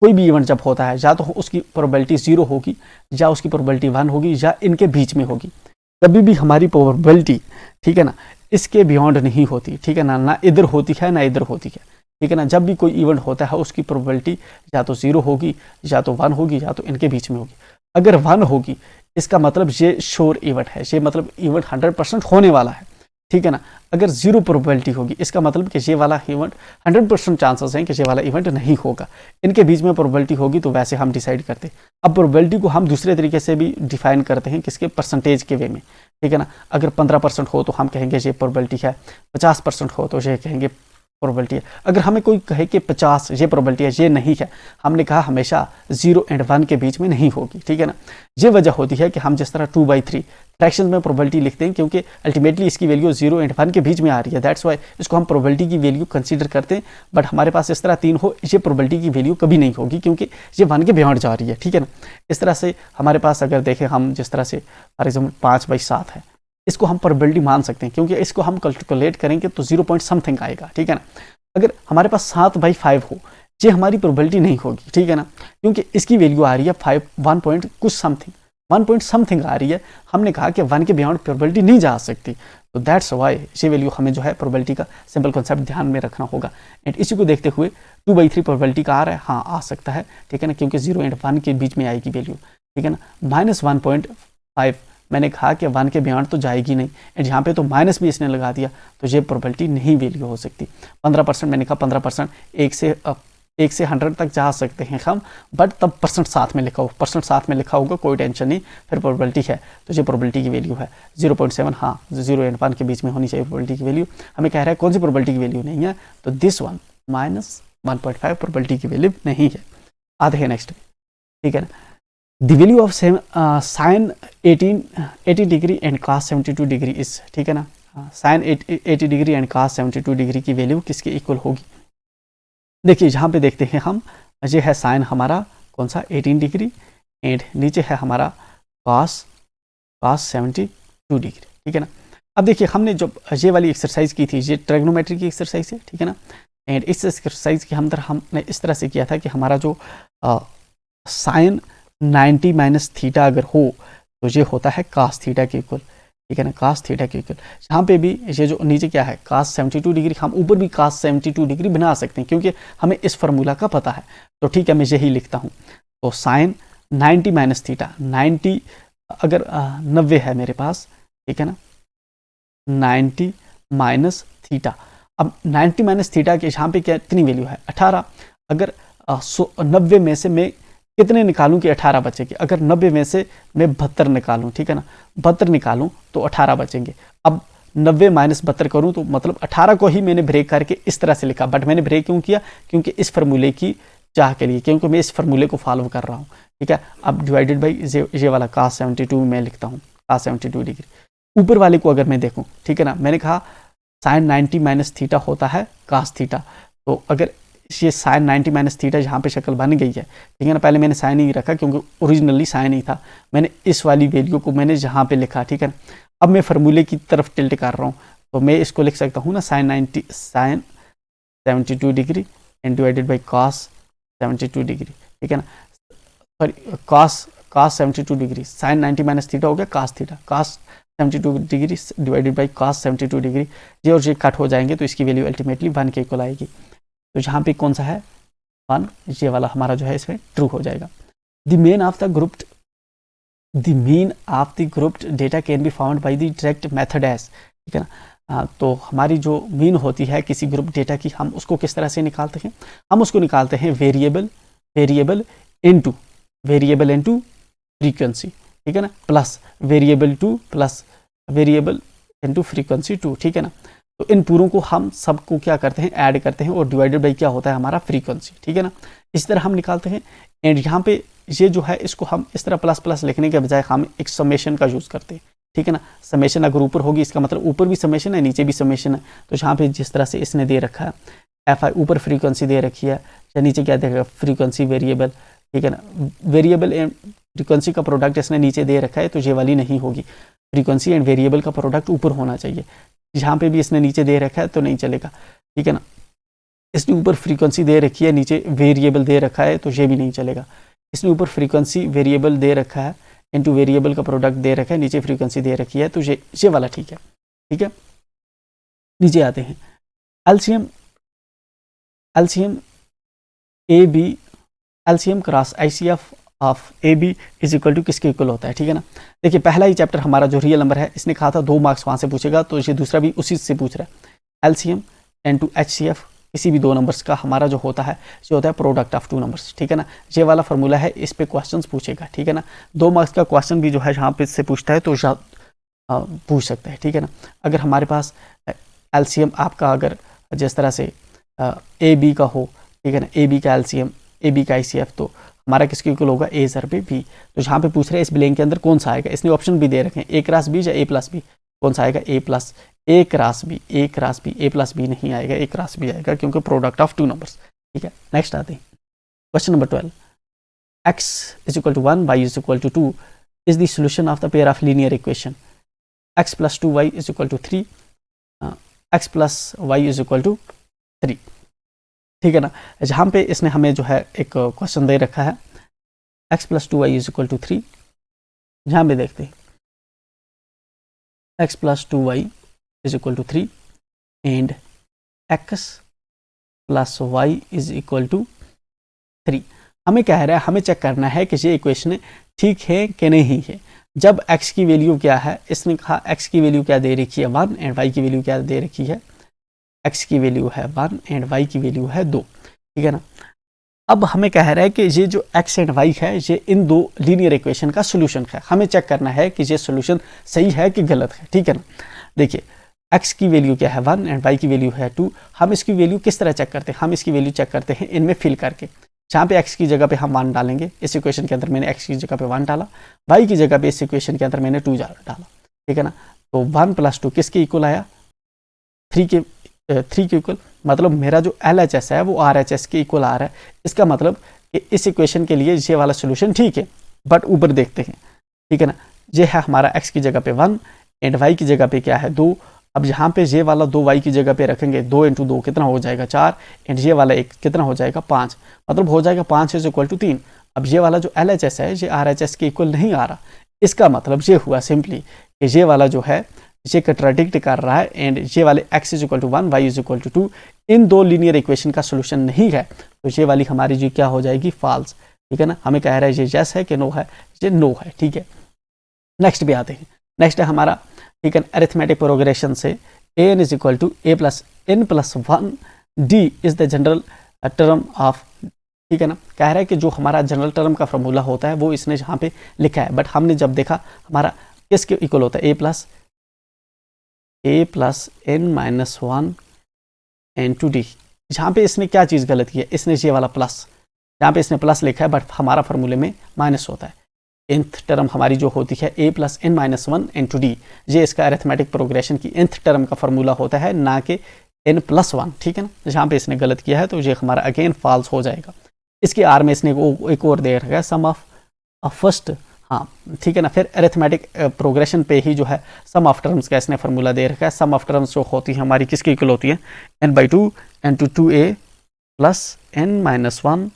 कोई भी इवेंट जब होता है, या तो उसकी प्रोबेबिलिटी 0 होगी, या उसकी प्रोबेबिलिटी 1 होगी, या इनके बीच में होगी। कभी भी हमारी प्रोबेबिलिटी, ठीक है ना, इसके बियॉन्ड नहीं होती, ठीक है ना, ना इधर होती है ना इधर होती है, ठीक है ना। जब भी कोई इवेंट होता है उसकी प्रोबेबिलिटी या तो 0 होगी, या तो 1 होगी, या तो इनके बीच में होगी। अगर 1 होगी इसका मतलब ये श्योर इवेंट है, ये मतलब इवेंट 100% होने वाला है, ठीक है ना। अगर 0 प्रोबेबिलिटी होगी इसका मतलब कि ये वाला इवेंट 100% चांसेस हैं कि ये वाला इवेंट नहीं होगा। इनके बीच में प्रोबेबिलिटी होगी तो वैसे हम डिसाइड करते हैं। अब प्रोबेबिलिटी को हम दूसरे तरीके से भी डिफाइन करते हैं, किसके, परसेंटेज के वे में, ठीक है ना। अगर 15% हो तो हम कहेंगे ये प्रोबेबिलिटी है, 50% हो तो ये कहेंगे प्रोबेबिलिटी है। अगर हमें कोई कहे कि 50 ये प्रोबेबिलिटी है, ये नहीं है, हमने कहा हमेशा 0 और 1 के बीच में नहीं होगी, ठीक है ना। ये वजह होती है कि हम जिस तरह 2/3 फ्रैक्शन में प्रोबेबिलिटी लिखते हैं, क्योंकि अल्टीमेटली इसकी वैल्यू 0 और 1 के बीच में आ रही है, दैट्स वाई इसको हम प्रोबेबिलिटी की वैल्यू कंसीडर करते हैं। बट हमारे पास इस तरह 3 हो, ये प्रोबेबिलिटी की वैल्यू कभी नहीं होगी क्योंकि ये 1 के बियॉन्ड जा रही है, ठीक है ना। इस तरह से हमारे पास अगर देखें हम जिस तरह से फॉर एग्जाम्पल 5/7 है, इसको हम प्रोबेबिलिटी मान सकते हैं क्योंकि इसको हम कैलकुलेट करेंगे तो 0 पॉइंट समथिंग आएगा, ठीक है ना। अगर हमारे पास 7/5 हो, ये हमारी प्रोबेबिलिटी नहीं होगी, ठीक है ना, क्योंकि इसकी वैल्यू आ रही है 1 पॉइंट कुछ समथिंग, 1 पॉइंट समथिंग आ रही है, हमने कहा कि 1 के बियॉन्ड प्रोबेबिलिटी नहीं जा सकती, तो दैट्स वाई ये वैल्यू हमें जो है प्रोबेबिलिटी का सिंपल कॉन्सेप्ट ध्यान में रखना होगा। एंड इसी को देखते हुए 2/3 प्रोबेबिलिटी का आ रहा है, हाँ आ सकता है, ठीक है ना, क्योंकि 0 एंड 1 के बीच में आएगी वैल्यू, ठीक है ना। -1.5 मैंने कहा कि 1 के बियॉन्ड तो जाएगी नहीं, एंड यहाँ पे तो माइनस भी इसने लगा दिया, तो ये प्रोबेबिलिटी नहीं वैल्यू हो सकती। 15% मैंने कहा 15% 1 से 100 तक जा सकते हैं हम, बट तब परसेंट साथ में लिखा हो, परसेंट साथ में लिखा होगा, कोई टेंशन नहीं, फिर प्रोबेबिलिटी है, तो ये प्रोबेबिलिटी की वैल्यू है 0.7। हाँ 0 एंड 1 के बीच में होनी चाहिए प्रोबेबिलिटी की वैल्यू। हमें कह रहा है कौन सी प्रोबेबिलिटी की वैल्यू नहीं है, तो दिस वन -1.5 प्रोबेबिलिटी की वैल्यू नहीं है। आते हैं नेक्स्ट, ठीक है ना। The value of sine 80 degree and cos 72 degree is, ठीक है ना, sine 80 degree and cos 72 degree की वैल्यू किसके इक्वल होगी। देखिए यहाँ पे देखते हैं हम, ये है साइन हमारा कौन सा 18 डिग्री एंड नीचे है हमारा cos 72 डिग्री, ठीक है ना। अब देखिए हमने जब ये वाली एक्सरसाइज की थी, ये ट्रिग्नोमेट्री की एक्सरसाइज है, ठीक है ना। एंड इस एक्सरसाइज के अंदर हमने इस तरह से किया था कि हमारा जो साइन 90 माइनस थीटा अगर हो तो ये होता है cos थीटा के इक्वल, ठीक है ना, cos थीटा के इक्वल। यहाँ पे भी ये जो नीचे क्या है cos 72 डिग्री, हम ऊपर भी cos 72 डिग्री बना सकते हैं क्योंकि हमें इस फार्मूला का पता है, तो ठीक है मैं यही लिखता हूँ। तो साइन 90 माइनस थीटा, 90 अगर 90 है मेरे पास, ठीक है ना, 90 माइनस थीटा। अब 90 माइनस थीटा के यहाँ पे क्या कितनी वैल्यू है 18। अगर 90 में से मैं कितने निकालूं कि 18 बचेंगे, अगर 90 में से मैं 72 निकालूं, ठीक है ना, 72 निकालूं तो 18 बचेंगे। अब 90 माइनस 72 करूं तो मतलब 18 को ही मैंने ब्रेक करके इस तरह से लिखा, बट मैंने ब्रेक क्यों किया, क्योंकि इस फार्मूले की चाह के लिए, क्योंकि मैं इस फार्मूले को फॉलो कर रहा हूँ, ठीक है। अब डिवाइडेड बाई ये वाला cos 72 मैं लिखता हूँ, cos 72 डिग्री। ऊपर वाले को अगर मैं देखूँ, ठीक है ना, मैंने कहा साइन 90 माइनस थीटा होता है cos थीटा, तो अगर ये साइन 90 माइनस थीटा यहाँ पे शक्ल बन गई है, ठीक है ना। पहले मैंने साइन ही रखा क्योंकि ओरिजिनली साइन ही था, मैंने इस वाली वैल्यू को मैंने यहाँ पे लिखा, ठीक है ना। अब मैं फार्मूले की तरफ टिल्ट कर रहा हूँ, तो मैं इसको लिख सकता हूँ ना sine 72 degree and divided by cos 72 degree, ठीक है ना, sorry cos 72 degree, sine 90 minus theta हो गया cos theta, cos 72 degree divided by cos 72 degree, ये और ये कट हो जाएंगे तो इसकी वैल्यू अल्टीमेटली 1 के इक्वल आएगी। तो यहाँ पे कौन सा है 1, ये वाला हमारा जो है इसमें ट्रू हो जाएगा। The mean of the grouped data can be found by the direct method as, ठीक है ना। तो हमारी जो मीन होती है किसी ग्रुप डेटा की, हम उसको किस तरह से निकालते हैं, हम उसको निकालते हैं वेरिएबल इनटू फ्रीक्वेंसी, ठीक है ना, प्लस वेरिएबल इनटू फ्रीक्वेंसी 2, ठीक है ना। तो इन पूरों को हम सबको क्या करते हैं ऐड करते हैं और डिवाइडेड बाई क्या होता है हमारा फ्रीक्वेंसी, ठीक है ना। इस तरह हम निकालते हैं। एंड यहाँ पे ये जो है इसको हम इस तरह प्लस प्लस लिखने के बजाय हम एक समेशन का यूज़ करते हैं, ठीक है ना। समेशन अगर ऊपर होगी इसका मतलब ऊपर भी समेशन है नीचे भी समेशन है, तो यहाँ पे जिस तरह से इसने दे रखा है एफ आई, ऊपर फ्रीक्वेंसी दे रखी है या नीचे क्या देगा फ्रीक्वेंसी वेरिएबल, ठीक है ना। वेरिएबल एंड फ्रीक्वेंसी का प्रोडक्ट इसने नीचे दे रखा है तो ये वाली नहीं होगी, फ्रीक्वेंसी एंड वेरिएबल का प्रोडक्ट ऊपर होना चाहिए। यहाँ पे भी इसने नीचे दे रखा है तो नहीं चलेगा, ठीक है ना। इसने ऊपर फ्रीक्वेंसी दे रखी है नीचे वेरिएबल दे रखा है तो ये भी नहीं चलेगा। इसने ऊपर फ्रीक्वेंसी वेरिएबल दे रखा है इनटू वेरिएबल का प्रोडक्ट दे रखा है, नीचे फ्रीक्वेंसी दे रखी है, तो ये वाला ठीक है, ठीक है। नीचे आते हैं LCM cross ICF of a b is equal to किसके इक्वल होता है, ठीक है ना। देखिए पहला ही चैप्टर हमारा जो रियल नंबर है इसने कहा था 2 मार्क्स वहाँ से पूछेगा, तो ये दूसरा भी उसी से पूछ रहा है। एलसीएम इनटू एचसीएफ किसी भी 2 नंबर्स का हमारा जो होता है ये होता है प्रोडक्ट ऑफ 2 नंबर्स, ठीक है ना। ये वाला फार्मूला है, इस पे क्वेश्चंस पूछेगा, ठीक है ना। 2 मार्क्स का क्वेश्चन भी जो है यहाँ पे से पूछता है तो पूछ सकता है, ठीक है ना। अगर हमारे पास एलसीएम आपका अगर जिस तरह से ए बी का हो, ठीक है ना, ए बी का एलसीएम ए बी का आईसीएफ, तो हमारा किसके इक्वल होगा ए सर पे बी। तो यहाँ पे पूछ रहे हैं इस ब्लैंक के अंदर कौन सा आएगा, इसने ऑप्शन भी दे रखे हैं ए क्रॉस बी या ए प्लस बी, कौन सा आएगा ए क्रॉस बी, ए प्लस बी नहीं आएगा, ए क्रॉस बी आएगा क्योंकि प्रोडक्ट ऑफ 2 नंबर्स, ठीक है। नेक्स्ट आते हैं question number 12, x is equal to 1 y is equal to 2 is the solution of the pair of linear equation x plus 2y is equal to 3, x plus y is equal to 3, ठीक है ना। जहाँ पे इसने हमें जो है एक क्वेश्चन दे रखा है x plus 2y is equal to 3 यहाँ पे देखते हैं x plus 2y is equal to 3 and x plus y is equal to 3। हमें क्या है, हमें चेक करना है कि ये इक्वेशन ठीक है कि नहीं है। जब x की वैल्यू क्या है, इसने कहा x की वैल्यू क्या दे रखी है 1 एंड y की वैल्यू क्या दे रखी है, x की वैल्यू है 1 एंड y की वैल्यू है 2, ठीक है ना। अब हमें कह रहा है कि ये जो x एंड y है ये इन दो लीनियर इक्वेशन का सोल्यूशन है। हमें चेक करना है कि ये सोल्यूशन सही है कि गलत है, ठीक है ना। देखिए x की वैल्यू क्या है 1 एंड y की वैल्यू है 2। हम इसकी वैल्यू किस तरह चेक करते हैं, हम इसकी वैल्यू चेक करते हैं इनमें फिल करके। जहाँ पे x की जगह पे हम 1 डालेंगे, इस इक्वेशन के अंदर मैंने x की जगह पे 1 डाला, y की जगह पे इस इक्वेशन के अंदर मैंने 2 डाला, ठीक है ना। तो 1 प्लस 2 किसके इक्वल आया, 3 के इक्वल। मतलब मेरा जो LHS है वो RHS के इक्वल आ रहा है। इसका मतलब कि इस इक्वेशन के लिए ये वाला सोल्यूशन ठीक है। बट ऊपर देखते हैं, ठीक है ना। ये है हमारा x की जगह पे 1 एंड y की जगह पे क्या है 2। अब यहाँ पे ये वाला 2 y की जगह पे रखेंगे, 2 इंटू 2 कितना हो जाएगा 4 एंड ये वाला एक कितना हो जाएगा 5, मतलब हो जाएगा 5 इज इक्वल टू 3। अब ये वाला जो LHS है ये RHS के इक्वल नहीं आ रहा। इसका मतलब ये हुआ सिंपली कि ये वाला जो है ये कंट्राडिक्ट कर रहा है एंड ये वाले x is equal to 1 y is equal to 2 इन दो लीनियर इक्वेशन का सोल्यूशन नहीं है। तो ये वाली हमारी जो क्या हो जाएगी फॉल्स, ठीक है ना। हमें कह रहा है ये यस है कि नो है, ये नो है, ठीक है। नेक्स्ट भी आते हैं। नेक्स्ट है हमारा, ठीक है, अरिथमेटिक प्रोग्रेशन से an is equal to a plus n plus 1 d is the general term of, ठीक है ना। कह रहा है कि जो हमारा जनरल टर्म का फॉर्मूला होता है वो इसने यहाँ पे लिखा है। बट हमने जब देखा हमारा किसके इक्वल होता है, a plus n minus 1 into d. यहाँ पे इसने क्या चीज़ गलत की है, इसने ये वाला प्लस, यहाँ पे इसने प्लस लिखा है बट हमारा फॉर्मूले में माइनस होता है। nth टर्म हमारी जो होती है a plus n minus 1 into d, ये इसका अरिथमेटिक प्रोग्रेशन की nth टर्म का फॉर्मूला होता है, ना कि n प्लस 1, ठीक है ना। जहाँ पे इसने गलत किया है तो ये हमारा अगेन फॉल्स हो जाएगा। इसके आर में इसने एक और दे रखा है सम ऑफ फर्स्ट, हाँ ठीक है ना। फिर अरिथमेटिक प्रोग्रेशन पे ही जो है सम ऑफ टर्म्स का इसने फार्मूला दे रखा है। सम ऑफ टर्म्स जो होती है हमारी किसकी इक्वल होती है, n/2 n to 2a plus n minus 1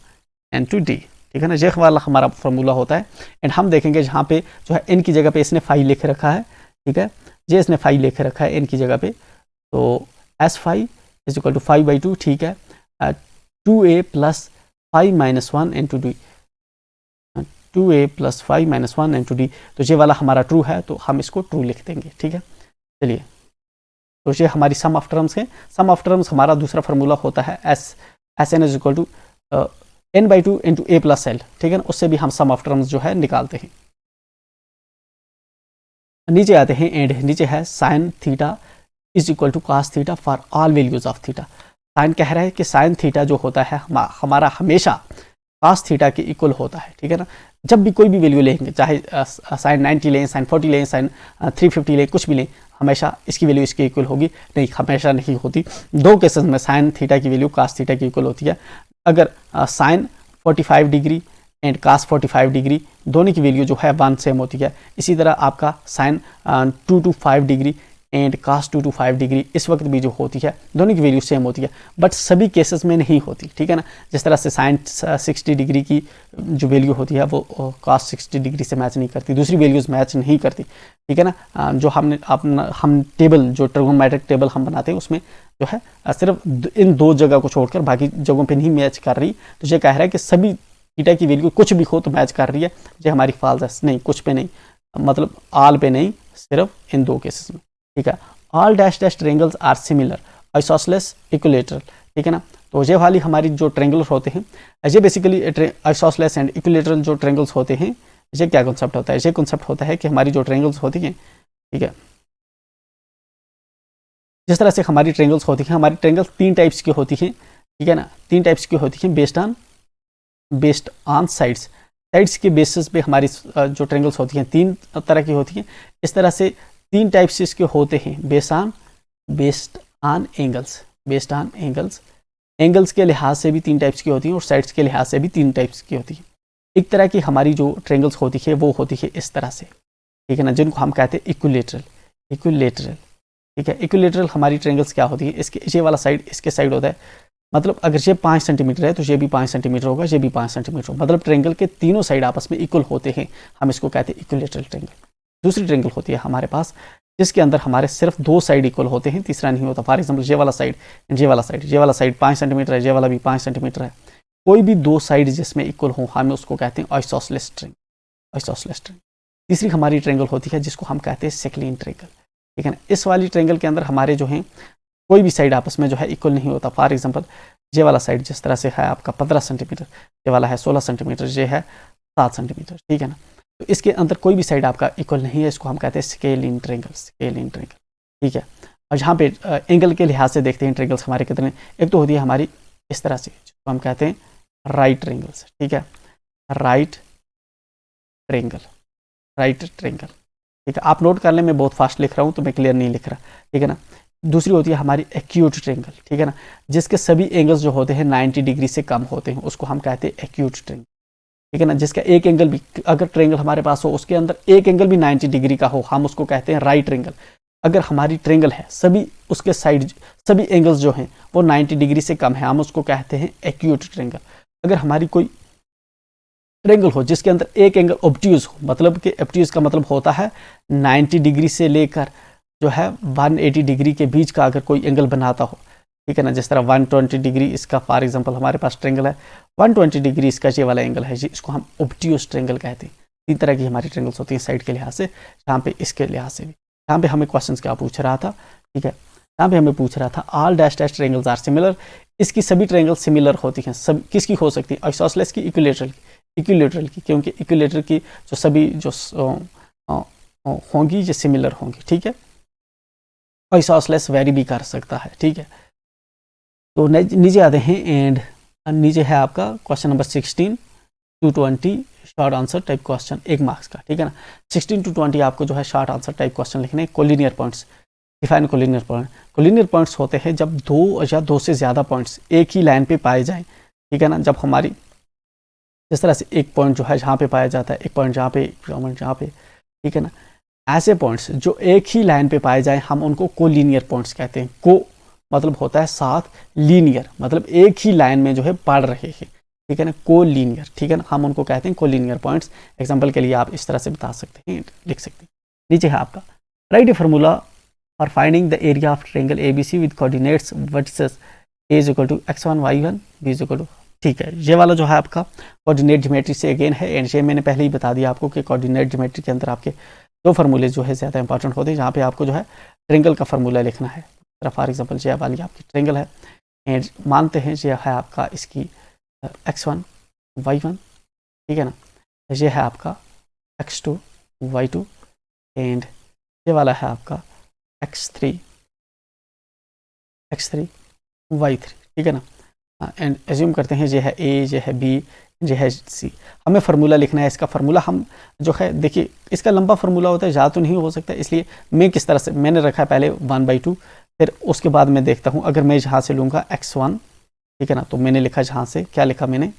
n to d, ठीक है ना। ये वाला हमारा फार्मूला होता है। एंड हम देखेंगे जहाँ पे जो है n की जगह पे इसने 5 लिख रखा है, ठीक है, ये इसने 5 लिख रखा है n की जगह पे। तो s5 इज इक्वल टू 5/2, ठीक है, 2a plus 5 minus 1 n to d, 2a plus 5 minus 1 n to d। तो ये वाला हमारा ट्रू है तो हम इसको ट्रू लिख देंगे, ठीक है। चलिए, तो ये हमारी सम ऑफ टर्म्स है। सम ऑफ टर्म्स हमारा दूसरा फार्मूला होता है Sn is equal to n/2 into a plus l, ठीक है ना। उससे भी हम सम ऑफ टर्म्स जो है निकालते हैं। नीचे आते हैं एंड नीचे है sine theta is equal to cos theta for all values of theta. Sine कह रहा है कि साइन थीटा जो होता है हमारा हमेशा कॉस थीटा के इक्वल होता है, ठीक है ना। जब भी कोई भी वैल्यू लेंगे, चाहे साइन 90 लें, साइन 40 लें, साइन 350 लें, कुछ भी लें, हमेशा इसकी वैल्यू इसके इक्वल होगी नहीं, हमेशा नहीं होती। दो केसेस में साइन थीटा की वैल्यू कॉस थीटा की इक्वल होती है। अगर sine 45 degree and cos 45 degree दोनों की वैल्यू जो है 1 सेम होती है। इसी तरह आपका sine 2 to 5 degree and cos 2 to 5 degree इस वक्त भी जो होती है दोनों की वैल्यू सेम होती है, बट सभी केसेस में नहीं होती, ठीक है ना। जिस तरह से साइन 60 डिग्री की जो वैल्यू होती है वो कास 60 डिग्री से मैच नहीं करती, दूसरी वैल्यूज़ मैच नहीं करती, ठीक है ना। जो हम टेबल जो ट्रिगोनोमेट्रिक टेबल हम बनाते हैं उसमें जो है सिर्फ इन दो जगह को छोड़कर बाकी जगहों पे नहीं मैच कर रही। तो ये कह रहा है कि सभी थीटा की वैल्यू कुछ भी हो तो मैच कर रही है, ये हमारी फॉल्स है। नहीं, कुछ पे नहीं, मतलब ऑल पे नहीं, सिर्फ इन दो केसेस में, ठीक है। All dash dash triangles are similar isosceles equilateral, ठीक है ना। तो ये वाली हमारी जो ट्रायंगल्स होते हैं ये बेसिकली आइसोसेलेस एंड इक्विलैटरल जो ट्रायंगल्स होते हैं, ये क्या कॉन्सेप्ट होता है, ये कॉन्सेप्ट होता है कि हमारी जो ट्रायंगल्स होती हैं, ठीक है, जिस तरह से हमारी ट्रायंगल्स होती हैं, हमारी ट्रायंगल्स 3 टाइप्स की होती हैं, ठीक है ना। 3 टाइप्स की होती हैं बेस्ड ऑन साइड्स के बेसिस पे हमारी जो ट्रायंगल्स होती हैं 3 तरह की होती हैं। इस तरह से 3 टाइप्स इसके होते हैं बेस्ड ऑन एंगल्स। एंगल्स के लिहाज से भी 3 टाइप्स की होती हैं और साइड्स के लिहाज से भी 3 टाइप्स की होती हैं। एक तरह की हमारी जो ट्रायंगल्स होती है वो होती है इस तरह से, ठीक है ना, जिनको हम कहते हैं इक्विलैटरल, ठीक है। इक्विलैटरल हमारी ट्रायंगल्स क्या होती है, इसके ये वाला साइड इसके साइड होता है मतलब अगर ये 5 सेंटीमीटर है तो ये भी 5 सेंटीमीटर होगा, ये भी 5 सेंटीमीटर होगा, मतलब ट्रेंगल के तीनों साइड आपस में इक्वल होते हैं, हम इसको कहते हैं इक्विलेटरल ट्रेंगल। दूसरी ट्रेंगल होती है हमारे पास जिसके अंदर हमारे सिर्फ 2 साइड इक्वल होते हैं, तीसरा नहीं होता। फॉर एग्जाम्पल ये वाला साइड, ये वाला साइड, ये वाला साइड 5 सेंटीमीटर है, ये वाला भी 5 सेंटीमीटर है, कोई भी 2 साइड जिसमें इक्वल हो हम उसको कहते हैं आइसोसेलेस ट्रेंगल, आइसोसेलेस ट्रेंगल। तीसरी हमारी ट्रेंगल होती है जिसको हम कहते हैं सेक्लिन ट्रेंगल, ठीक है ना। इस वाली ट्रेंगल के अंदर हमारे जो हैं कोई भी साइड आपस में जो है इक्वल नहीं होता। फॉर एग्जांपल ये वाला साइड जिस तरह से है आपका 15 सेंटीमीटर, ये वाला है 16 सेंटीमीटर, ये है 7 सेंटीमीटर, ठीक है ना। तो इसके अंदर कोई भी साइड आपका इक्वल नहीं है, इसको हम कहते हैं स्केलिन ट्रेंगल, स्केलिन ट्रेंगल, ठीक है। और यहाँ पे एंगल के लिहाज से देखते हैं ट्रेंगल्स हमारे कितने, एक तो होती है हमारी इस तरह से जिसको हम कहते हैं राइट ट्रेंगल्स, ठीक है, राइट ट्रेंगल, राइट ट्रेंगल, ठीक है। आप नोट कर लें, मैं बहुत फास्ट लिख रहा हूँ तो मैं क्लियर नहीं लिख रहा, ठीक है ना। दूसरी होती है हमारी एक्यूट ट्रेंगल, ठीक है ना, जिसके सभी एंगल्स जो होते हैं 90 डिग्री से कम होते हैं, उसको हम कहते हैं एक्यूट ट्रेंगल, ठीक है ना। जिसका एक एंगल भी, अगर ट्रेंगल हमारे पास हो उसके अंदर एक एंगल भी 90 डिग्री का हो, हम उसको कहते हैं राइट ट्रेंगल। अगर हमारी ट्रेंगल है सभी उसके साइड सभी एंगल्स जो हैं वो 90 डिग्री से कम है, हम उसको कहते हैं एक्यूट ट्रेंगल। अगर हमारी कोई ट्रेंगल हो जिसके अंदर एक एंगल ऑब्ट्यूज हो, मतलब कि ऑब्ट्यूज का मतलब होता है 90 डिग्री से लेकर जो है 180 डिग्री के बीच का अगर कोई एंगल बनाता हो, ठीक है ना, जिस तरह 120 डिग्री इसका फॉर एग्जांपल हमारे पास ट्रेंगल है, 120 डिग्री इसका ये वाला एंगल है जी, इसको हम ऑब्ट्यूज ट्रेंगल कहते हैं। 3 तरह की हमारी ट्रेंगल्स होती हैं साइड के लिहाज से, यहाँ पे इसके लिहाज से भी। यहाँ पे हमें क्वेश्चन क्या पूछ रहा था, ठीक है, यहाँ पे हमें पूछ रहा था all dash dash triangles are similar, इसकी सभी ट्रेंगल सिमिलर होती हैं। सब किसकी हो सकती है, आइसोसेलेस की, इक्विलेटरल की, इक्विलेटरल की, क्योंकि इक्विलेटरल की जो सभी जो होंगी ये सिमिलर होंगी, ठीक है। आइसोसेलेस वेरी भी कर सकता है, ठीक है। तो नीचे आते हैं एंड नीचे है आपका question number 16 to 20 short answer type question, 1 marks का, ठीक है ना। 16 to 20 आपको जो है शॉर्ट आंसर टाइप क्वेश्चन लिखने हैं। Collinear points, define collinear point. Collinear points होते हैं जब 2 या 2 से ज़्यादा पॉइंट्स एक ही लाइन पे पाए जाएं, ठीक है ना। जब हमारी जिस तरह से एक पॉइंट जो है जहाँ पे पाया जाता है, एक पॉइंट जहाँ पे, एक पॉइंट जहाँ पे, ठीक है ना, ऐसे पॉइंट्स जो एक ही लाइन पे पाए जाएं हम उनको कोलिनियर पॉइंट्स कहते हैं। को मतलब होता है साथ, लीनियर मतलब एक ही लाइन में जो है पढ़ रहे हैं, ठीक है ना, कोलिनियर, ठीक है ना, हम उनको कहते हैं कोलिनियर पॉइंट्स। एग्जांपल के लिए आप इस तरह से बता सकते हैं, लिख सकते हैं। नीचे है आपका write a formula for finding the area of triangle ABC with coordinates vertices A is equal to x1 y1 b is equal to, ठीक है। ये वाला जो है आपका कोऑर्डिनेट ज्योमेट्री से अगेन है, एंड ये मैंने पहले ही बता दिया आपको कि कोऑर्डिनेट ज्योमेट्री के अंदर आपके 2 फार्मूले जो है ज़्यादा इंपॉर्टेंट होते हैं, जहाँ पे आपको जो है ट्रायंगल का फार्मूला लिखना है। फॉर एग्जांपल ये वाली आपकी ट्रायंगल है, एंड मानते हैं ये है आपका इसकी x1 y1, ठीक है ना, ये है आपका x2 y2, एंड ये वाला है आपका x3 y3, ठीक है ना। एंड एज्यूम करते हैं ये है a, ये है b, ये है c। हमें फार्मूला लिखना है। इसका फार्मूला हम जो है देखिए इसका लंबा फार्मूला होता है, ज़्यादा तो नहीं हो सकता, इसलिए मैं किस तरह से मैंने रखा है पहले 1/2, फिर उसके बाद मैं देखता हूँ अगर मैं यहाँ से लूँगा x1, ठीक है ना, तो मैंने लिखा जहाँ से क्या लिखा मैं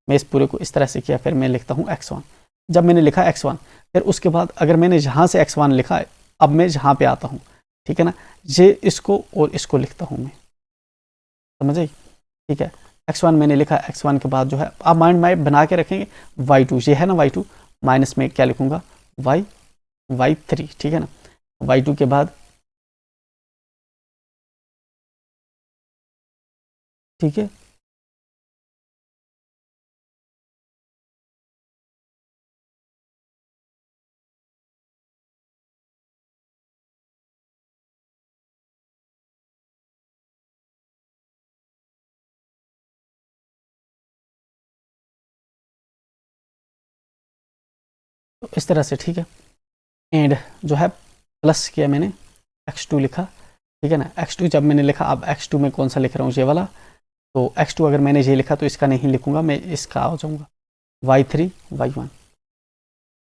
इस पूरे को इस तरह से किया, फिर मैं लिखता हूँ x1। जब मैंने लिखा x1 फिर उसके बाद अगर मैंने जहाँ से x1 लिखा अब मैं जहाँ पे आता हूँ, ठीक है ना, ये इसको और इसको लिखता हूँ मैं, समझ आई, ठीक है। x1 मैंने लिखा, x1 के बाद जो है आप माइंड मैप बना के रखेंगे y2, ये है ना y2, माइनस में क्या लिखूंगा y3, ठीक है ना, y2 के बाद, ठीक है, तो इस तरह से, ठीक है। एंड जो है प्लस किया मैंने, x2 लिखा, ठीक है ना। x2 जब मैंने लिखा, अब x2 में कौन सा लिख रहा हूँ, ये वाला, तो x2 अगर मैंने ये लिखा तो इसका नहीं लिखूंगा, मैं इसका आ जाऊंगा y3 y1,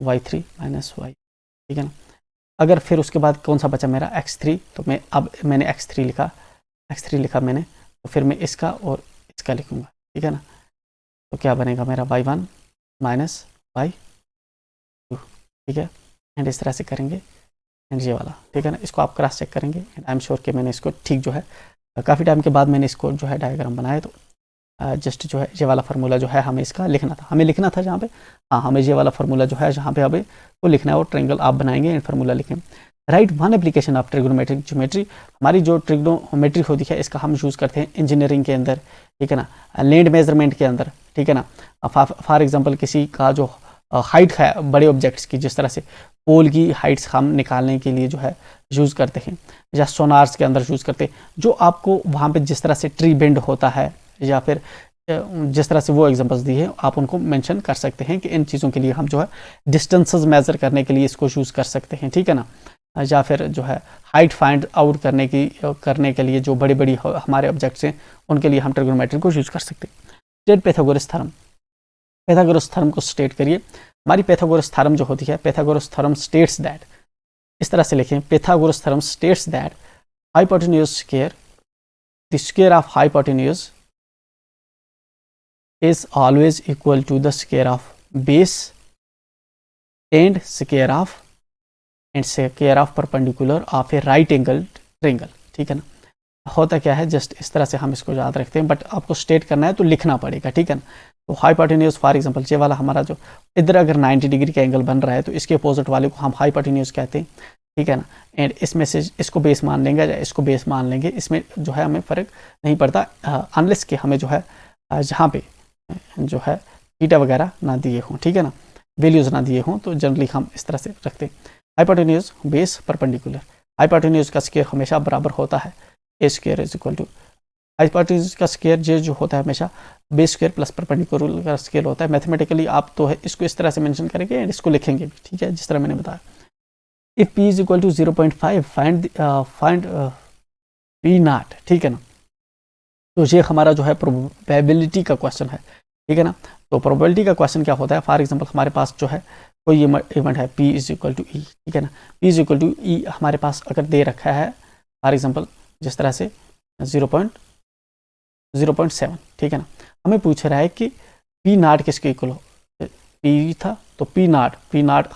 y3 minus y, ठीक है ना। अगर फिर उसके बाद कौन सा बचा मेरा x3, तो मैं अब मैंने x3 लिखा मैंने, तो फिर मैं इसका और इसका लिखूंगा, ठीक है ना। तो क्या बनेगा मेरा y1 माइनस y2, ठीक है। एंड इस तरह से करेंगे, एंड ये वाला, ठीक है ना, इसको आप क्रॉस चेक करेंगे, एंड आई एम श्योर कि मैंने इसको ठीक जो है काफ़ी टाइम के बाद मैंने इसको जो है डायग्राम बनाया, तो जस्ट जो है ये वाला फार्मूला जो है हमें इसका लिखना था, जहाँ पे हाँ हमें ये वाला फार्मूला जो है जहाँ पे हमें वो लिखना है, वो ट्रायंगल आप बनाएंगे एंड फार्मूला लिखेंगे। Right one application of trigonometric geometry, हमारी जो ट्रिग्नोमेट्री होती है इसका हम यूज़ करते हैं इंजीनियरिंग के अंदर, ठीक है ना, लैंड मेजरमेंट के अंदर, ठीक है ना। फॉर एग्जांपल किसी का जो हाइट है बड़े ऑब्जेक्ट्स की, जिस तरह से पोल की हाइट्स हम निकालने के लिए जो है यूज़ करते हैं, या सोनार्स के अंदर यूज़ करते हैं, जो आपको वहाँ पे जिस तरह से ट्री बेंड होता है या फिर जिस तरह से वो एग्जांपल्स दी है आप उनको मेंशन कर सकते हैं कि इन चीज़ों के लिए हम जो है डिस्टेंसेस मेजर करने के लिए इसको यूज़ कर सकते हैं, ठीक है ना। या फिर जो है हाइट फाइंड आउट करने के लिए जो बड़ी बड़ी हमारे ऑब्जेक्ट्स हैं उनके लिए हम ट्रिग्नोमेट्री को यूज़ कर सकते हैं। State Pythagoras theorem, Pythagoras theorem को स्टेट करिए। हमारी पैथागोरस थ्योरम जो होती है, पैथागोरस थ्योरम स्टेट्स दैट, इस तरह से लिखें, Pythagoras theorem states that hypotenuse square, the square of hypotenuse is always equal to the square of base and square of perpendicular of a right angle triangle, ठीक है ना। होता क्या है, जस्ट इस तरह से हम इसको याद रखते हैं, बट आपको स्टेट करना है तो लिखना पड़ेगा, ठीक है ना। तो हाइपोटेन्यूज फॉर एग्जांपल ये वाला हमारा जो इधर अगर 90 डिग्री का एंगल बन रहा है तो इसके अपोजिट वाले को हम हाइपोटेन्यूज कहते हैं, ठीक है ना। एंड इसमें से इसको बेस मान लेंगे या इसको बेस मान लेंगे, इसमें जो है हमें फ़र्क नहीं पड़ता, अनलेस कि हमें जो है जहाँ पे जो है थीटा वगैरह ना दिए हों, ठीक है ना, वैल्यूज ना दिए हों, तो जनरली हम इस तरह से रखते हैं। हाइपोटेन्यूज बेस परपेंडिकुलर, हाइपोटेन्यूज का स्क्वायर हमेशा बराबर होता है a square is equal to, hypotenuse का स्क्वायर जे जो होता है हमेशा बेस स्क्वायर प्लस परपेंडिकुलर का स्क्वायर होता है। मैथमेटिकली आप तो है इसको इस तरह से मेंशन करेंगे एंड इसको लिखेंगे भी, ठीक है, जिस तरह मैंने बताया। If P is equal to 0.5 find P nought, ठीक है ना। तो ये हमारा जो है प्रोबेबिलिटी का क्वेश्चन है, ठीक है ना। तो प्रोबेबिलिटी का क्वेश्चन क्या होता है, फॉर एग्जांपल हमारे पास जो है कोई इवेंट है P इज इक्वल टू ई, ठीक है ना, P इज इक्वल टू ई हमारे पास अगर दे रखा है फॉर एग्जांपल जिस तरह से 0.7, ठीक है ना, हमें पूछ रहा है कि P नॉट किसके इक्वल हो, P था तो P नॉट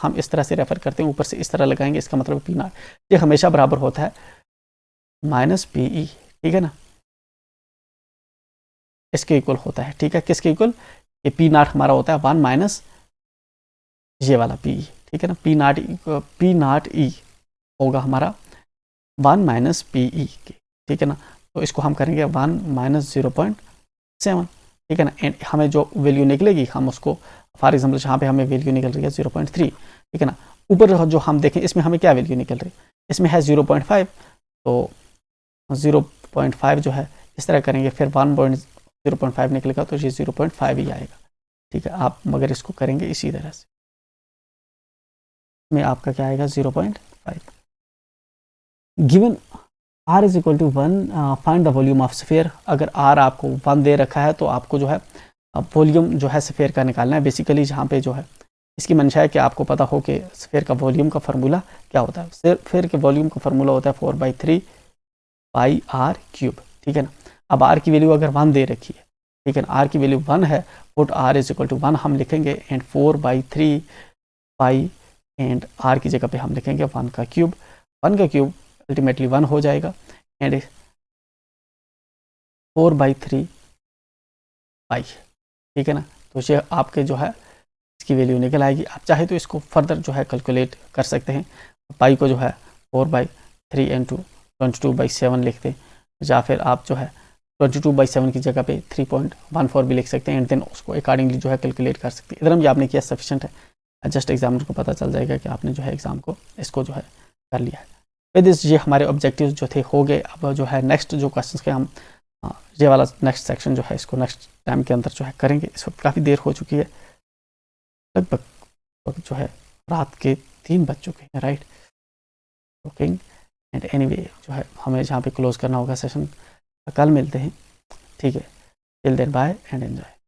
हम इस तरह से रेफर करते हैं, ऊपर से इस तरह लगाएंगे, इसका मतलब P नॉट ये हमेशा बराबर होता है माइनस PE, ठीक है ना, इसके इक्वल होता है, ठीक है, किसके इक्वल, ये P नॉट हमारा होता है 1 माइनस ये वाला PE, ठीक है ना। P नॉट E होगा हमारा 1 माइनस PE के, ठीक है ना। तो इसको हम करेंगे 1 माइनस 0.7, ठीक है ना। एंड हमें जो वैल्यू निकलेगी हम उसको फॉर एग्जाम्पल जहाँ पे हमें वैल्यू निकल रही है 0.3, ठीक है ना। ऊपर जो हम देखें इसमें हमें क्या वैल्यू निकल रही है, इसमें है 0.5, तो 0.5 जो है इस तरह करेंगे, फिर 0.5 निकलेगा तो ये 0.5 ही आएगा, ठीक है। आप मगर इसको करेंगे इसी तरह से में आपका क्या आएगा 0.5। Given r is equal to 1 find the volume of sphere, अगर r आपको 1 दे रखा है तो आपको जो है वॉल्यूम जो है स्फीयर का निकालना है। बेसिकली जहाँ पे जो है इसकी मंशा है कि आपको पता हो कि स्फीयर का वॉल्यूम का फार्मूला क्या होता है। स्फीयर के वॉल्यूम का फार्मूला होता है 4/3 पाई r क्यूब, ठीक है ना। अब r की वैल्यू अगर 1 दे रखी है, ठीक है ना, r की वैल्यू 1 है, put r is equal to 1 हम लिखेंगे एंड 4/3 पाई एंड r की जगह पे हम लिखेंगे 1 का क्यूब, 1 का क्यूब अल्टीमेटली 1 हो जाएगा एंड 4/3 पाई, ठीक है ना। तो ये आपके जो है इसकी वैल्यू निकल आएगी। आप चाहे तो इसको फर्दर जो है कैलकुलेट कर सकते हैं, पाई को जो है 4/3 इंटू 22/7 लिखते हैं, या फिर आप जो है 22/7 की जगह पे 3.14 भी लिख सकते हैं एंड देन उसको अकॉर्डिंगली जो है कैलकुलेट कर सकते हैं। इधर हम ये आपने किया सफिशिएंट है, जस्ट एग्जामिनर को पता चल जाएगा कि आपने जो है एग्जाम को इसको जो है कर लिया है। विद दिस ये हमारे ऑब्जेक्टिव्स जो थे हो गए। अब जो है नेक्स्ट जो क्वेश्चंस के हम ये वाला नेक्स्ट सेक्शन जो है इसको नेक्स्ट टाइम के अंदर जो है करेंगे। इस वक्त काफ़ी देर हो चुकी है, लगभग जो है रात के 3 बज चुके हैं, राइट। ओकिंग एंड एनीवे जो है हमें जहाँ पे क्लोज करना होगा सेशन, कल मिलते हैं, ठीक है। Till then bye and enjoy.